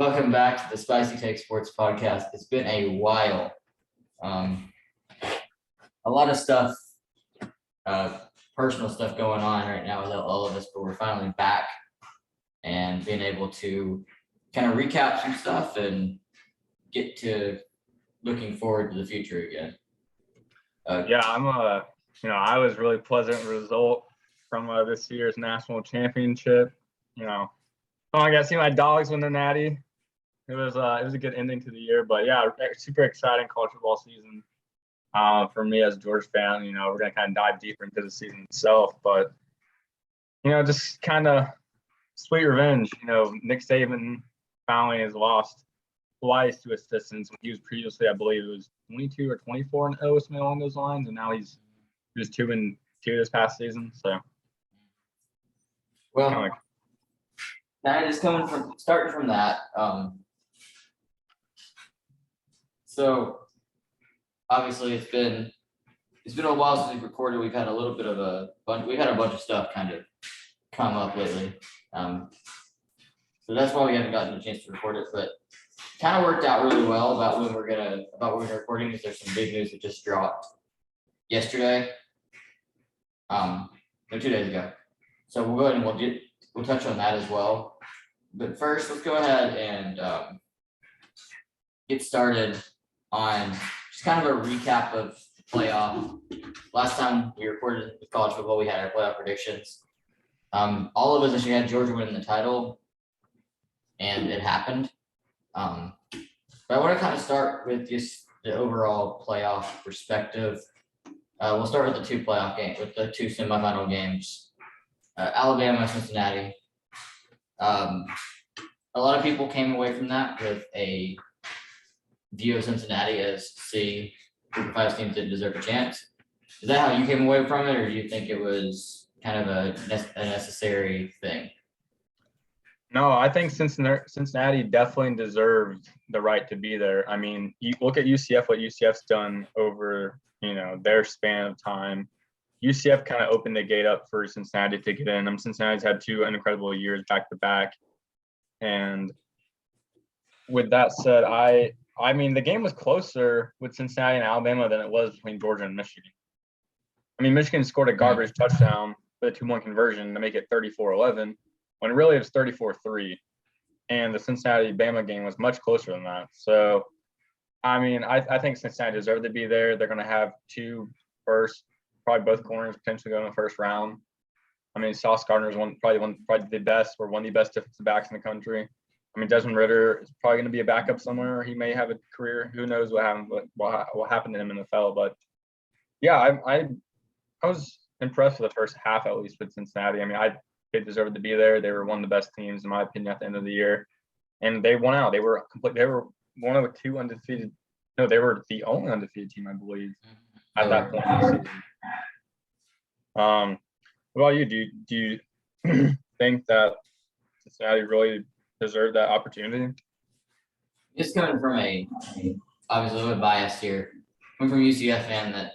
Welcome back to the Spicy Take Sports Podcast. It's been a while. A lot of stuff, personal stuff going on right now with all of us, but we're finally back and being able to kind of recap some stuff and get to looking forward to the future again. I was really pleasant result from this year's national championship. I got to see my dogs win the Natty. It was a good ending to the year, but yeah, super exciting college football season. For me as a Georgia fan, we're gonna kind of dive deeper into the season itself, but just kind of sweet revenge. Nick Saban finally has lost twice to assistants. He was previously, I believe, it was 22 or 24-0, something along those lines, and now he's 2-2 this past season. So, well, now just starting from that. So obviously it's been a while since we've recorded. We've had a little bit of a bunch of stuff kind of come up lately. So that's why we haven't gotten a chance to record it, but kind of worked out really well about when we're recording, because there's some big news that just dropped yesterday. No, 2 days ago. So we'll go ahead and we'll touch on that as well. But first, let's go ahead and get started on just kind of a recap of the playoff. Last time we recorded with college football, we had our playoff predictions. All of us actually had Georgia winning the title, and it happened. But I want to kind of start with just the overall playoff perspective. We'll start with the two semifinal games. Alabama, Cincinnati. A lot of people came away from that with a view of Cincinnati as Group of 5 teams that deserve a chance. Is that how you came away from it, or do you think it was kind of a necessary thing? No, I think Cincinnati definitely deserved the right to be there. I mean, you look at UCF, what UCF's done over their span of time. UCF kind of opened the gate up for Cincinnati to get in. Cincinnati's had 2 incredible years back to back. And with that said, I mean, the game was closer with Cincinnati and Alabama than it was between Georgia and Michigan. I mean, Michigan scored a garbage touchdown with a 2-point conversion to make it 34-11, when really it was 34-3. And the Cincinnati-Bama game was much closer than that. So, I mean, I think Cincinnati deserved to be there. They're going to have probably both corners potentially go in the first round. I mean, Sauce Gardner's probably the best defensive backs in the country. I mean, Desmond Ridder is probably going to be a backup somewhere. He may have a career. Who knows what happened to him in the NFL? But yeah, I was impressed with the first half, at least with Cincinnati. I mean, they deserved to be there. They were one of the best teams, in my opinion, at the end of the year, and they won out. They were one of the 2 undefeated. No, they were the only undefeated team, I believe, at that point in the season. What about you? Do you think that Cincinnati really deserved that opportunity? Just coming from obviously a little bit biased here, coming from a UCF fan that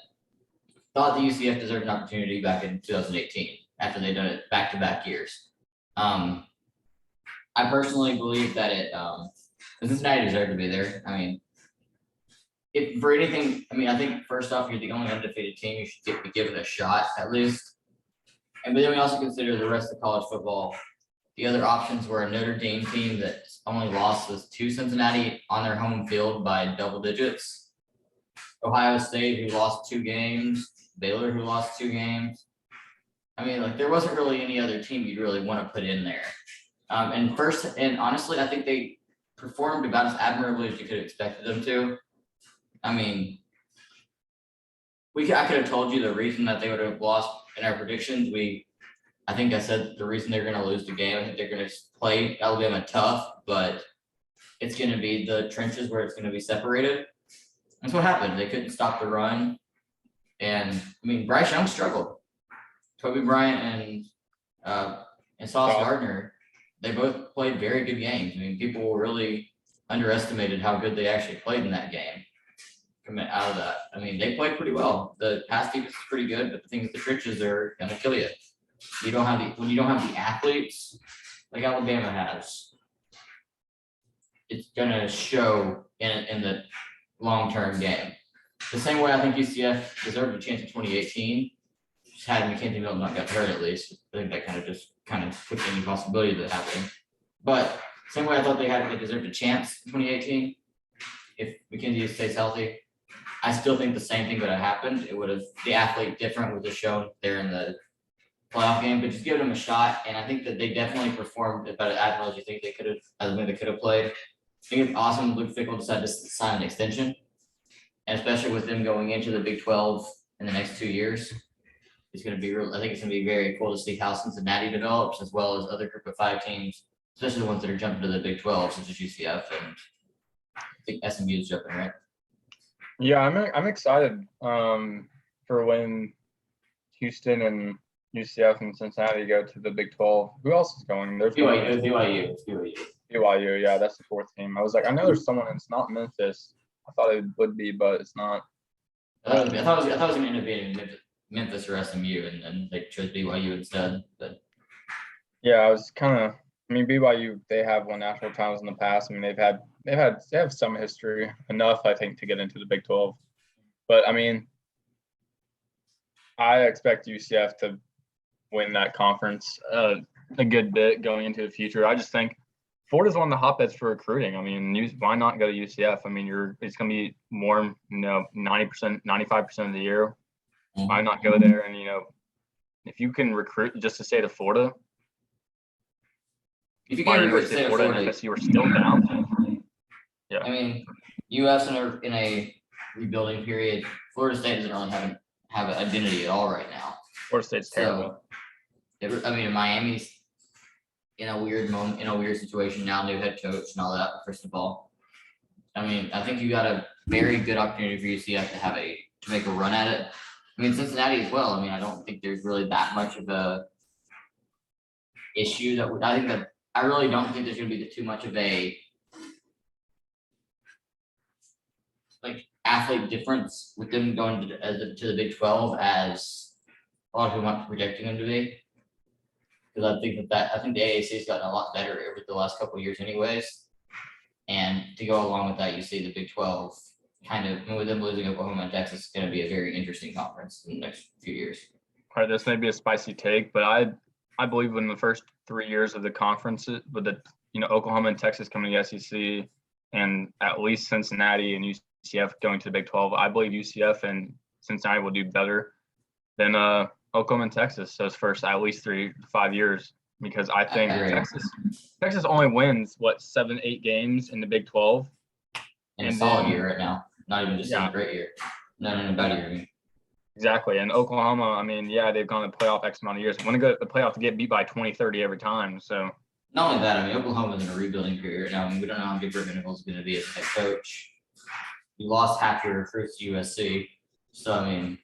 thought the UCF deserved an opportunity back in 2018 after they'd done it back-to-back years. I personally believe that Cincinnati deserved to be there. I mean, if for anything, I think first off, you're the only undefeated team. You should be given a shot at least. But then we also consider the rest of college football. The other options were a Notre Dame team that only lost was to Cincinnati on their home field by double digits. Ohio State, who lost 2 games. Baylor, who lost 2 games. I mean, there wasn't really any other team you'd really want to put in there. And honestly, I think they performed about as admirably as you could have expected them to. I mean, I could have told you the reason that they would have lost in our predictions. I think I said the reason they're going to lose the game. I think they're going to play Alabama tough, but it's going to be the trenches where it's going to be separated. That's what happened. They couldn't stop the run. And I mean, Bryce Young struggled. Toby Bryant and Sauce Gardner, they both played very good games. I mean, people really underestimated how good they actually played in that game. Coming out of that, I mean, they played pretty well. The pass defense is pretty good, but the thing is, the trenches are going to kill you. When you don't have the athletes like Alabama has. it's gonna show in the long-term game. The same way I think UCF deserved a chance in 2018, just had Mackenzie Milton not got hurt at least. I think that kind of took any possibility of it happening. But same way I thought they deserved a chance in 2018. If Mackenzie stays healthy, I still think the same thing would have happened. It would have the athlete different would have shown there in the playoff game, but just give them a shot. And I think that they definitely performed about as well as you think they could have, as they could have played. I think it's awesome Luke Fickell decided to sign an extension, and especially with them going into the Big 12 in the next 2 years, it's going to be real. I think it's going to be very cool to see how Cincinnati develops, as well as other Group of 5 teams, especially the ones that are jumping to the Big 12, such as UCF and I think SMU is jumping, right? Yeah, I'm excited for when Houston and UCF and Cincinnati go to the Big 12. Who else is going? There's BYU. BYU, yeah, that's the 4th team. I was like, I know there's someone, and it's not Memphis. I thought it would be, but it's not. I thought it was going to end up being Memphis or SMU, and they chose BYU instead. But yeah, I was kind of. I mean, BYU, they have won national titles in the past. I mean, they have some history, enough, I think, to get into the Big 12. But I mean, I expect UCF to win that conference a good bit going into the future. I just think Florida's one of the hotbeds for recruiting. I mean, why not go to UCF? I mean, it's going to be warm, 90%, 95% of the year. Why not go there? And, if you can recruit just to stay to Florida, if you can recruit to Florida, unless you were still down. Yeah. I mean, U.S. in a rebuilding period, Florida State doesn't really have an identity at all right now. Florida State's terrible. Miami's in a weird moment, in a weird situation now, new head coach and all that. First of all, I mean, I think you got a very good opportunity for UCF to make a run at it. I mean, Cincinnati as well. I mean, I don't think there's really that much of a issue I really don't think there's going to be too much of a athlete difference with them going to the Big 12 as a lot of people are projecting them to be. Because I think I think the AAC has gotten a lot better over the last couple of years anyways. And to go along with that, you see the Big 12 with them losing Oklahoma and Texas is going to be a very interesting conference in the next few years. All right, this may be a spicy take, but I believe in the first 3 years of the conference, with the Oklahoma and Texas coming to the SEC, and at least Cincinnati and UCF going to the Big 12, I believe UCF and Cincinnati will do better than Oklahoma and Texas those first at least 3 to 5 years, because I think Texas only wins 7-8 games in the Big 12. In a solid year right now, not even just in a great year, not in a bad year. Exactly. And Oklahoma, I mean, yeah, they've gone to the playoff X amount of years. Want to go to the playoff to get beat by 20-30 every time. So not only that, I mean, Oklahoma's in a rebuilding period right now. I mean, we don't know how good Britt Venables is going to be as head coach. You lost half your recruits to USC. So, I mean.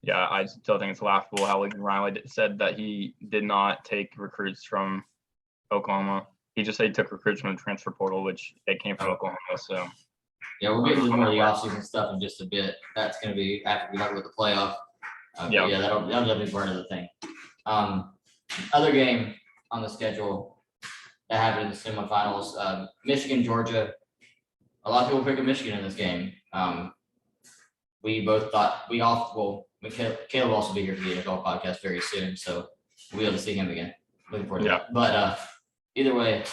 Yeah, I still think it's laughable how Lincoln Riley said that he did not take recruits from Oklahoma. He just said he took recruits from the transfer portal, which they came from Oklahoma. So. Yeah, we'll get into more of the offseason stuff in just a bit. That's going to be after we talk about the playoff. Yeah, that'll definitely be part of the thing. Other game on the schedule that happened in the semifinals, Michigan, Georgia. A lot of people picked Michigan in this game. We both thought Caleb will also be here for the NFL podcast very soon, so we'll be able to see him again. Looking forward to that. But either way,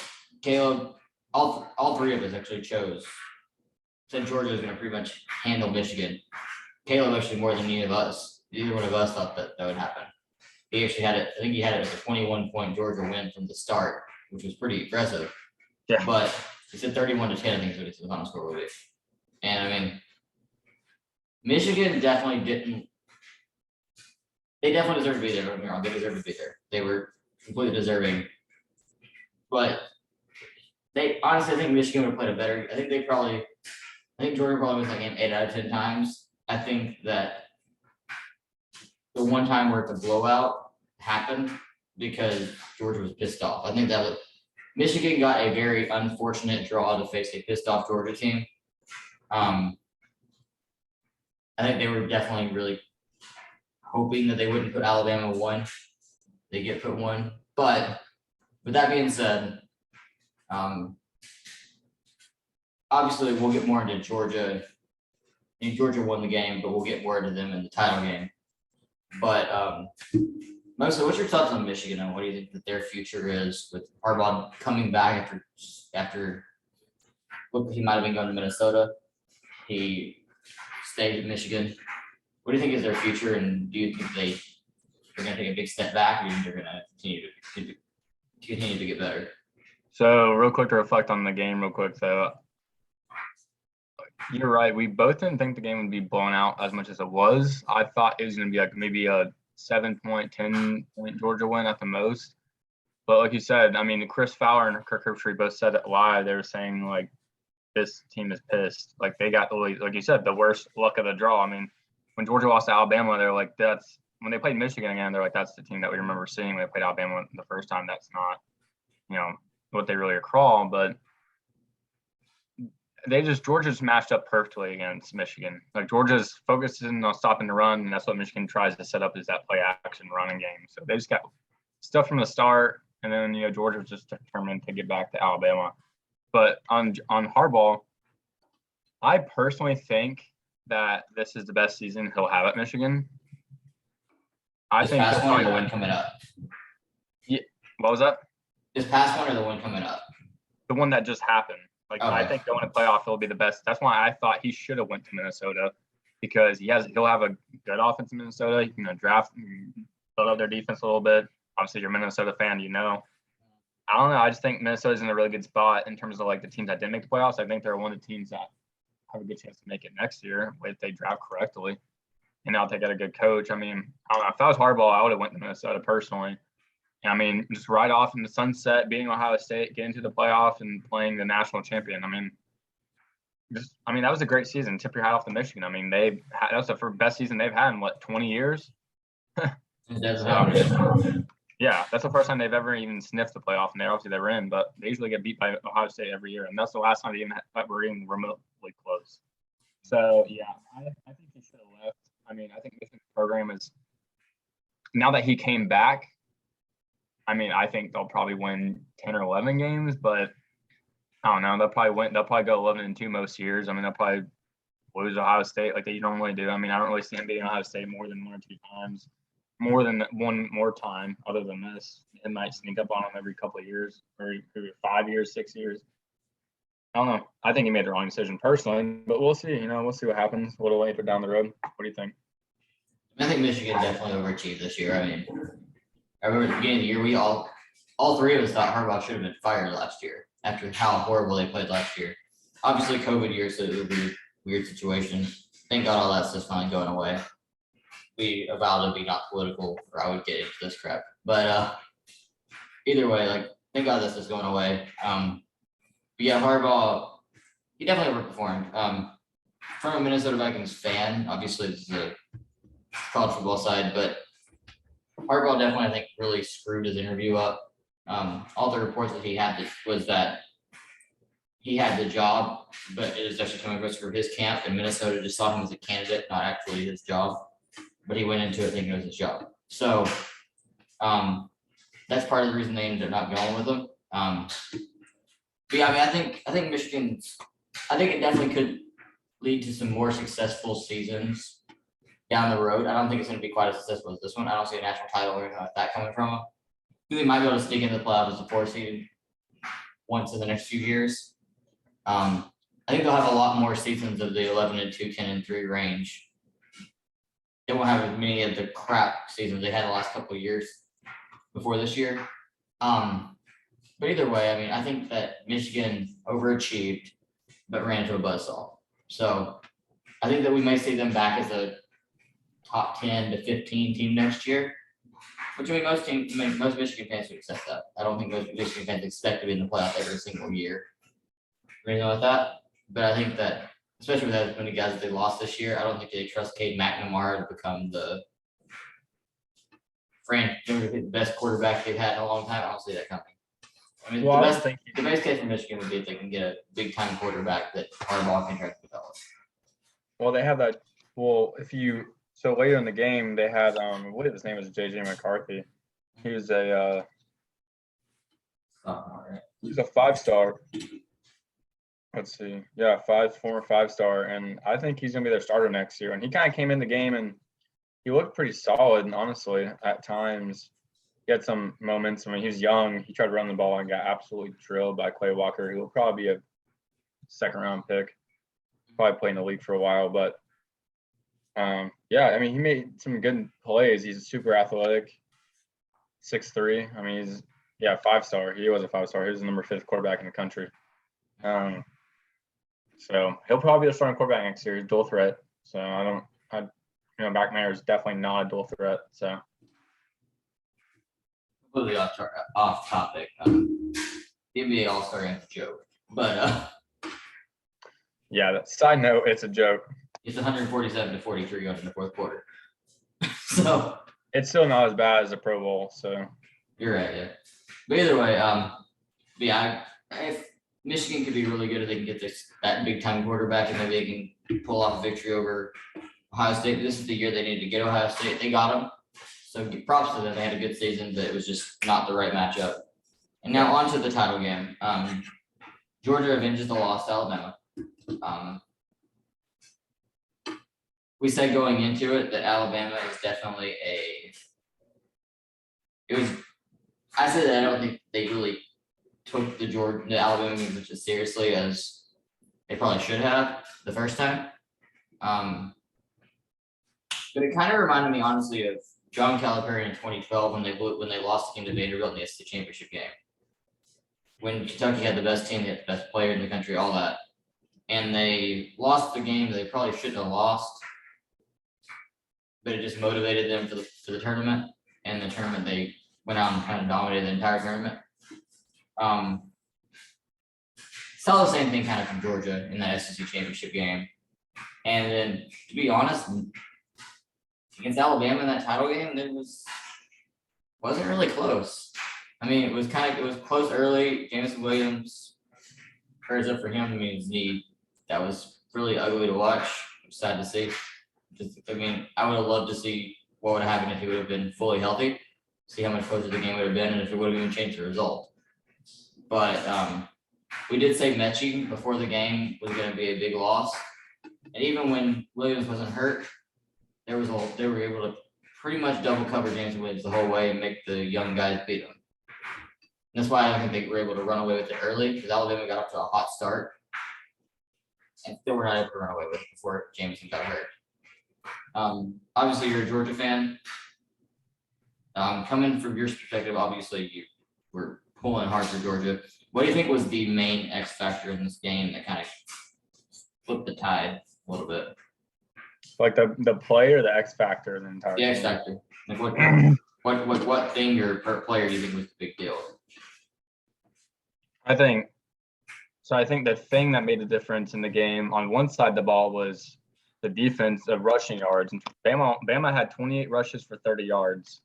Caleb, all 3 of us actually said Georgia was going to pretty much handle Michigan. Caleb actually more than either one of us thought that would happen. He actually had it. I think he had it as a 21-point Georgia win from the start, which was pretty impressive. Yeah. But he said 31-10. I think is what the final score will be. And I mean, Michigan definitely didn't. They definitely deserve to be there. Don't get me wrong. They deserve to be there. They were completely deserving. But I think Michigan would have played a better. I think Georgia probably was like an 8 out of 10 times. I think that the one time where the blowout happened because Georgia was pissed off. I think that Michigan got a very unfortunate draw to face a pissed off Georgia team. I think they were definitely really hoping that they wouldn't put Alabama 1. They get put 1. But with that being said, obviously we'll get more into Georgia. I mean, Georgia won the game, but we'll get more into them in the title game. But mostly, what's your thoughts on Michigan and what do you think that their future is with Harbaugh coming back after look, he might have been going to Minnesota. He stayed at Michigan. What do you think is their future, and do you think they're going to take a big step back, or do you think they're going to continue to get better? So real quick to reflect on the game real quick though. You're right. We both didn't think the game would be blown out as much as it was. I thought it was going to be like maybe a 7-point, 10-point Georgia win at the most. But like you said, I mean, Chris Fowler and Kirk Herbstreit both said it live. They were saying like this team is pissed. Like they got like you said, the worst luck of the draw. I mean, when Georgia lost to Alabama, they're like, that's when they played Michigan again. They're like, that's the team that we remember seeing when they played Alabama the first time. That's not, what they really crawl, but Georgia's matched up perfectly against Michigan. Like Georgia's focusing on stopping the run, and that's what Michigan tries to set up is that play action running game. So they just got stuff from the start, and then Georgia was just determined to get back to Alabama. But on Harbaugh, I personally think that this is the best season he'll have at Michigan. I This think past one or the one coming up? Yeah, what was that? This past one or the one coming up? The one that just happened. Like Okay. I think going to playoff, he'll be the best. That's why I thought he should have went to Minnesota because he'll have a good offense in Minnesota. You can draft, build up their defense a little bit. Obviously, you're a Minnesota fan, I don't know. I just think Minnesota's in a really good spot in terms of like the teams that didn't make the playoffs. I think they're one of the teams that have a good chance to make it next year if they draft correctly. And now they got a good coach. I mean, I don't know. If I was Harbaugh, I would have went to Minnesota personally. I mean, just right off in the sunset, beating Ohio State, getting to the playoff, and playing the national champion. I mean, that was a great season. Tip your hat off to Michigan. I mean, that was the best season they've had in 20 years. Yeah, that's the first time they've ever even sniffed the playoff, and they were in, but they usually get beat by Ohio State every year, and that's the last time they were even remotely close. So yeah, I think he should have left. I mean, I think Michigan's program is now that he came back. I mean, I think they'll probably win 10 or 11 games, but I don't know. They'll probably go 11-2 most years. I mean, they'll probably lose Ohio State like they normally do. I mean, I don't really see them beating Ohio State more than 1 or 2 times, more than one more time. Other than this, it might sneak up on them every couple of years, or 5 years, 6 years. I don't know. I think he made the wrong decision personally, but we'll see. We'll see what happens a little later down the road. What do you think? I think Michigan definitely overachieved this year. I mean, I remember at the beginning of the year, we all three of us thought Harbaugh should have been fired last year after how horrible they played last year. Obviously, COVID year, so it would be a weird situation. Thank God all that stuff's finally going away. We avowed to be not political, or I would get into this crap. But either way, like, thank God this is going away. But yeah, Harbaugh, he definitely overperformed. From a Minnesota Vikings fan, obviously this is a college football side, but Harbaugh definitely, I think, really screwed his interview up. All the reports that he had was that he had the job, but it is actually coming across for his camp, and Minnesota just saw him as a candidate, not actually his job. But he went into it thinking it was his job. So that's part of the reason they ended up not going with him. But yeah, I mean, I think Michigan's, I think it definitely could lead to some more successful seasons down the road. I don't think it's going to be quite as successful as this one. I don't see a national title or anything like that coming from them. They might be able to sneak into the playoffs as a 4 seed once in the next few years. I think they'll have a lot more seasons of the 11-2, 10-3 range. They won't have as many of the crap seasons they had the last couple of years before this year. But either way, I mean, I think that Michigan overachieved, but ran into a buzzsaw. So I think that we may see them back as a top 10 to 15 team next year. Which I mean, most Michigan fans would accept that. I don't think most Michigan fans expect to be in the playoff every single year or anything like that. But I think that, especially with as many guys that they lost this year, I don't think they trust Cade McNamara to become the best quarterback they've had in a long time. I don't see that coming. I mean, the best case for Michigan would be if they can get a big time quarterback that Harbaugh can try to develop. Well, they have that. Well, so later in the game, they had I believe his name was JJ McCarthy. He was he's a 5-star. Let's see. Yeah, former 5-star, and I think he's gonna be their starter next year. And he kind of came in the game and he looked pretty solid. And honestly, at times, he had some moments. I mean, he was young. He tried to run the ball and got absolutely drilled by Clay Walker, who will probably be a second-round pick. Probably play in the league for a while, but yeah, I mean, he made some good plays. He's super athletic, 6'3". I mean, he's 5-star. He was a 5-star. He was the number 5th quarterback in the country. So he'll probably be the starting quarterback next year. He's dual threat. So Backmeyer is definitely not a dual threat. So Completely off topic. The NBA All-Star Game's a joke, but yeah. Side note, it's a joke. it's 147-43 going into the fourth quarter. So it's still not as bad as the Pro Bowl. So you're right, yeah. But either way, if Michigan could be really good if they can get that big time quarterback and maybe they can pull off a victory over Ohio State. This is the year they needed to get Ohio State. They got them. So props to them. They had a good season, but it was just not the right matchup. And now on to the title game. Georgia avenges the loss to Alabama. We said going into it that Alabama is definitely I said that I don't think they really took the Alabama game as seriously as they probably should have the first time. But it kind of reminded me, honestly, of John Calipari in 2012 when they lost the game to Vanderbilt in the SEC championship game. When Kentucky had the best team, they had the best player in the country, all that. And they lost the game they probably shouldn't have lost. But it just motivated them for the tournament. And the tournament, they went out and kind of dominated the entire tournament. Saw the same thing kind of from Georgia in that SEC championship game. And then, to be honest, against Alabama in that title game, it wasn't really close. I mean, it was close early. Jameson Williams, prayers up for him. I mean, his knee, that was really ugly to watch. Sad to see. I would have loved to see what would have happened if he would have been fully healthy. See how much closer the game would have been, and if it would have even changed the result. But we did say Mechie before the game was going to be a big loss, and even when Williams wasn't hurt, they were able to pretty much double cover James Williams the whole way and make the young guys beat them. And that's why I don't think they were able to run away with it early, because Alabama got off to a hot start and still were not able to run away with it before Jameson got hurt. Obviously, you're a Georgia fan. Coming from your perspective, obviously you were pulling hard for Georgia. What do you think was the main X factor in this game that kind of flipped the tide a little bit? Like the play or the X factor in the entire The X factor. Like what thing or per player do you think was the big deal? I think the thing that made the difference in the game on one side of the ball was the defense of rushing yards. And Bama had 28 rushes for 30 yards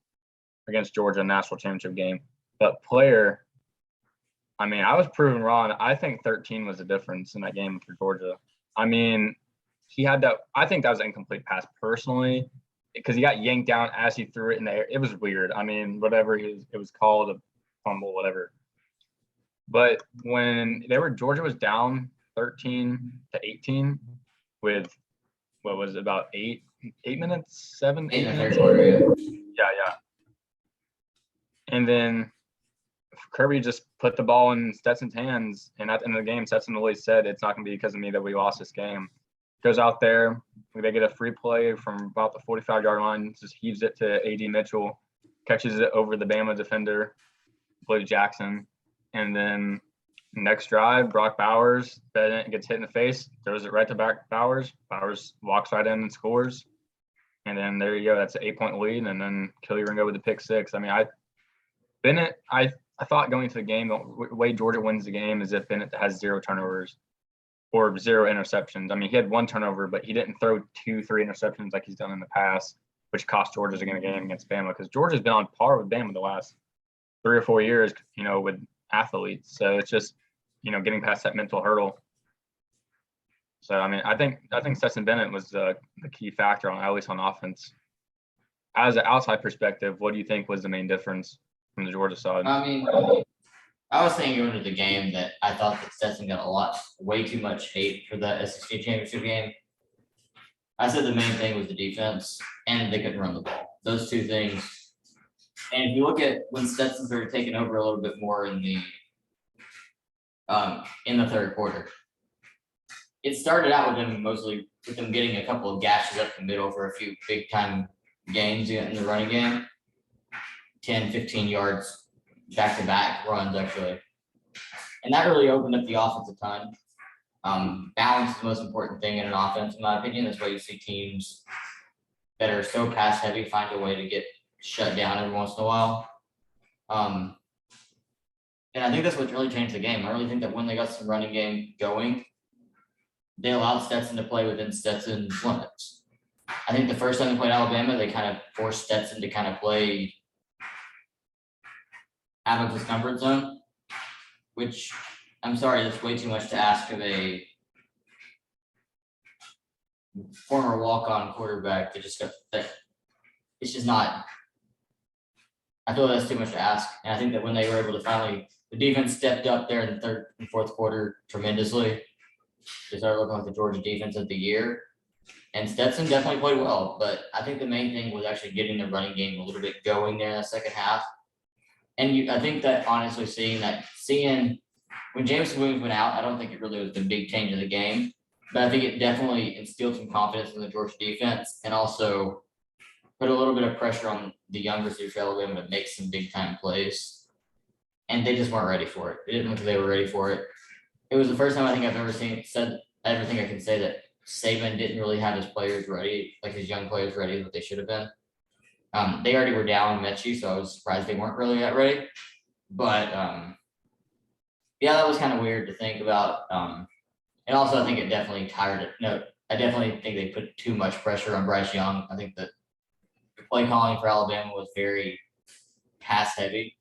against Georgia in the national championship game. But player, I mean, I was proven wrong. I think 13 was the difference in that game for Georgia. I mean, he had that. I think that was an incomplete pass personally, because he got yanked down as he threw it in the air. It was weird. I mean, whatever it was called, a fumble, whatever. But when Georgia was down 13-18 with what was it, about 8 minutes, 7, 8 minutes. Yeah. And then Kirby just put the ball in Stetson's hands, and at the end of the game, Stetson always said, "It's not going to be because of me that we lost this game." Goes out there, they get a free play from about the 45-yard line, just heaves it to A.D. Mitchell, catches it over the Bama defender, Blake Jackson, and then next drive, Brock Bowers gets hit in the face, throws it right to back Bowers. Bowers walks right in and scores, and then there you go. That's an 8-point lead, and then Kelly Ringo with the pick six. I mean, I thought going into the game, the way Georgia wins the game is if Bennett has 0 turnovers or 0 interceptions. I mean, he had 1 turnover, but he didn't throw 2-3 interceptions like he's done in the past, which cost Georgia a game against Bama, because Georgia's been on par with Bama the last 3 or 4 years, with athletes. So it's just, getting past that mental hurdle. So, I mean, I think Stetson Bennett was the key factor, at least on offense. As an outside perspective, what do you think was the main difference from the Georgia side? I mean, I was thinking going into the game that I thought that Stetson got way too much hate for the SEC championship game. I said the main thing was the defense, and they couldn't run the ball. Those two things. And if you look at when Stetson started taking over a little bit more in the third quarter, it started out with them getting a couple of gashes up the middle for a few big time gains in the running game, 10, 15 yards back to back runs actually, and that really opened up the offense a ton. Balance is the most important thing in an offense, in my opinion. That's why you see teams that are so pass heavy find a way to get shut down every once in a while. And I think that's what really changed the game. I really think that when they got some running game going, they allowed Stetson to play within Stetson's limits. I think the first time they played Alabama, they kind of forced Stetson to kind of play out of his comfort zone, which I'm sorry, that's way too much to ask of a former walk-on quarterback that just got that. It's just not. I feel that's too much to ask, and I think that when they were able to the defense stepped up there in the third and fourth quarter tremendously. They started looking like the Georgia defense of the year, and Stetson definitely played well. But I think the main thing was actually getting the running game a little bit going there in the second half. And I think that honestly, seeing when Jameson Williams went out, I don't think it really was the big change of the game, but I think it definitely instilled some confidence in the Georgia defense and also put a little bit of pressure on the young receivers for Alabama to make some big time plays. And they just weren't ready for it. They didn't look like they were ready for it. It was the first time I think I've ever said everything I can say that Saban didn't really have his players ready, like his young players ready, what they should have been. They already were down Mechie, so I was surprised they weren't really that ready. But yeah, that was kind of weird to think about. And also, I think it definitely tired it. No, I definitely think they put too much pressure on Bryce Young. I think that the play calling for Alabama was very pass heavy.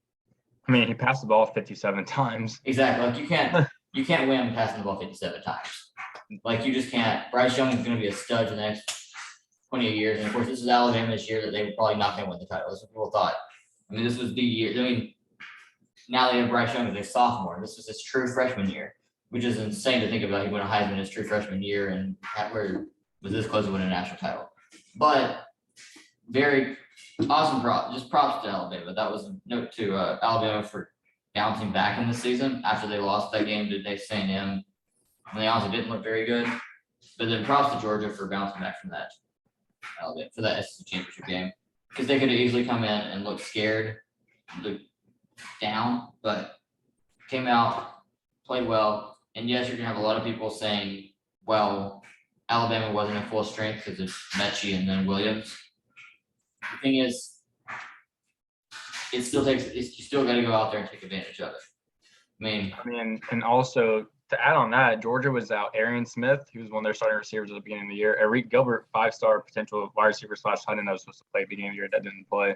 I mean, he passed the ball 57 times. Exactly. Like you can't win passing the ball 57 times. Like you just can't. Bryce Young is going to be a stud for the next 20 years. And of course, this is Alabama's year that they were probably not going to win the title. That's what people thought. I mean, this was the year. I mean, now they have Bryce Young as a sophomore. This was his true freshman year, which is insane to think about. He won a Heisman his true freshman year and where was this close to winning a national title. But very awesome props to Alabama. That was a note to Alabama for bouncing back in the season after they lost that game to Texas A&M. And they also didn't look very good. But then props to Georgia for bouncing back from that for that SEC championship game. Because they could have easily come in and looked scared, looked down, but came out, played well. And yes, you're gonna have a lot of people saying, well, Alabama wasn't at full strength because of Mechie and then Williams. The thing is, you still got to go out there and take advantage of it. I mean, and also to add on that, Georgia was out Arian Smith, who was one of their starting receivers at the beginning of the year. Eric Gilbert, 5-star potential wide receiver / tight end that was supposed to play at the beginning of the year that didn't play.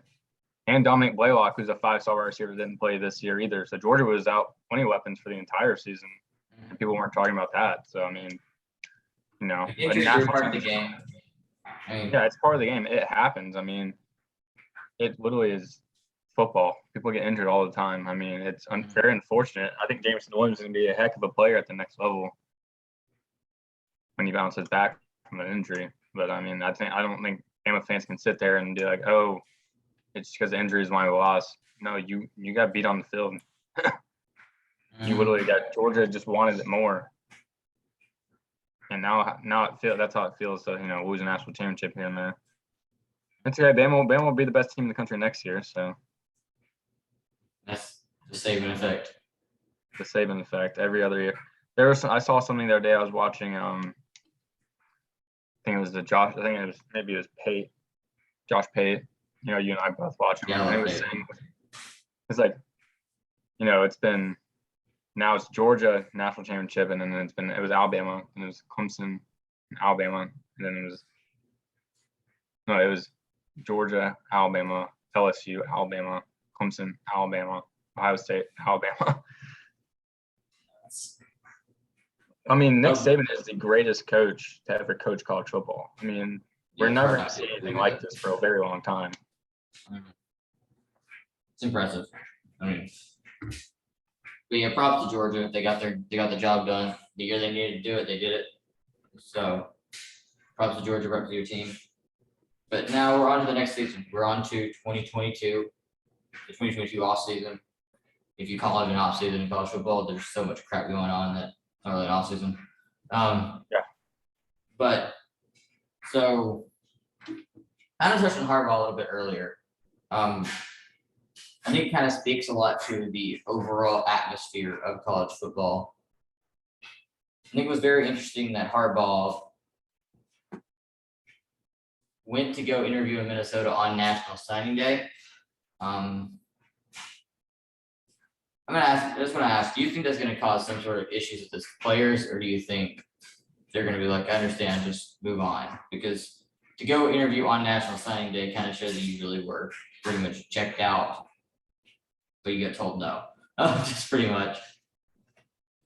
And Dominic Blaylock, who's a 5-star wide receiver, didn't play this year either. So Georgia was out 20 weapons for the entire season, and people weren't talking about that. So I mean, you know, part of the game. Yeah, it's part of the game. It happens. I mean, it literally is football. People get injured all the time. I mean, it's very unfortunate. I think Jameson Williams is going to be a heck of a player at the next level when he bounces back from an injury. But I mean, I don't think Bama fans can sit there and be like, oh, it's because the injury is why we lost. No, you got beat on the field. You literally got Georgia just wanted it more. And now that's how it feels to, you know, lose a national championship here and there. It's okay. Bama will be the best team in the country next year. So that's the Saban effect. The Saban effect every other year. I saw something the other day. I was watching. I think it was maybe Pate, Josh Pate. You know, you and I both watching. Yeah, and it was saying, it's like, you know, now it's Georgia national championship, and then it was Alabama, and it was Clemson, Alabama, and then it was Georgia, Alabama, LSU, Alabama, Clemson, Alabama, Ohio State, Alabama. I mean, Nick Saban is the greatest coach to ever coach college football. I mean, we're never going to see anything like this for a very long time. It's impressive. I mean, But yeah, props to Georgia. They got the job done. The year they needed to do it, they did it. So props to Georgia, props to your team. But now we're on to the next season. We're on to 2022, the 2022 off season. If you call it an off season in college football, there's so much crap going on that it's not really an off season. Yeah. But so kind of touched on Harbaugh a little bit earlier. I think it kind of speaks a lot to the overall atmosphere of college football. I think it was very interesting that Harbaugh went to go interview in Minnesota on National Signing Day. I just want to ask, do you think that's going to cause some sort of issues with the players, or do you think they're going to be like, I understand, just move on? Because to go interview on National Signing Day kind of shows that you really were pretty much checked out, but you get told no, just pretty much.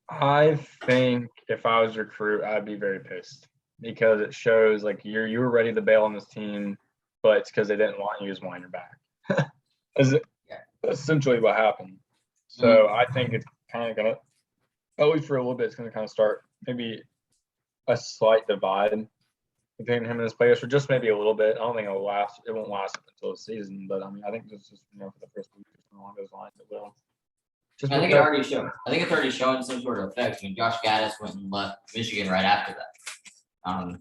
I think if I was a recruit, I'd be very pissed because it shows like you were ready to bail on this team, but it's because they didn't want you as wind your back. Is essentially what happened. So I think it's kind of gonna, at least for a little bit, it's gonna kind of start maybe a slight divide between him and his players for just maybe a little bit. I don't think it'll last. It won't last up until the season, but I mean, I think this is for the first week or something along those lines, it will. I think it already showed. I think it's already showing some sort of effect. I mean, Josh Gaddis went and left Michigan right after that.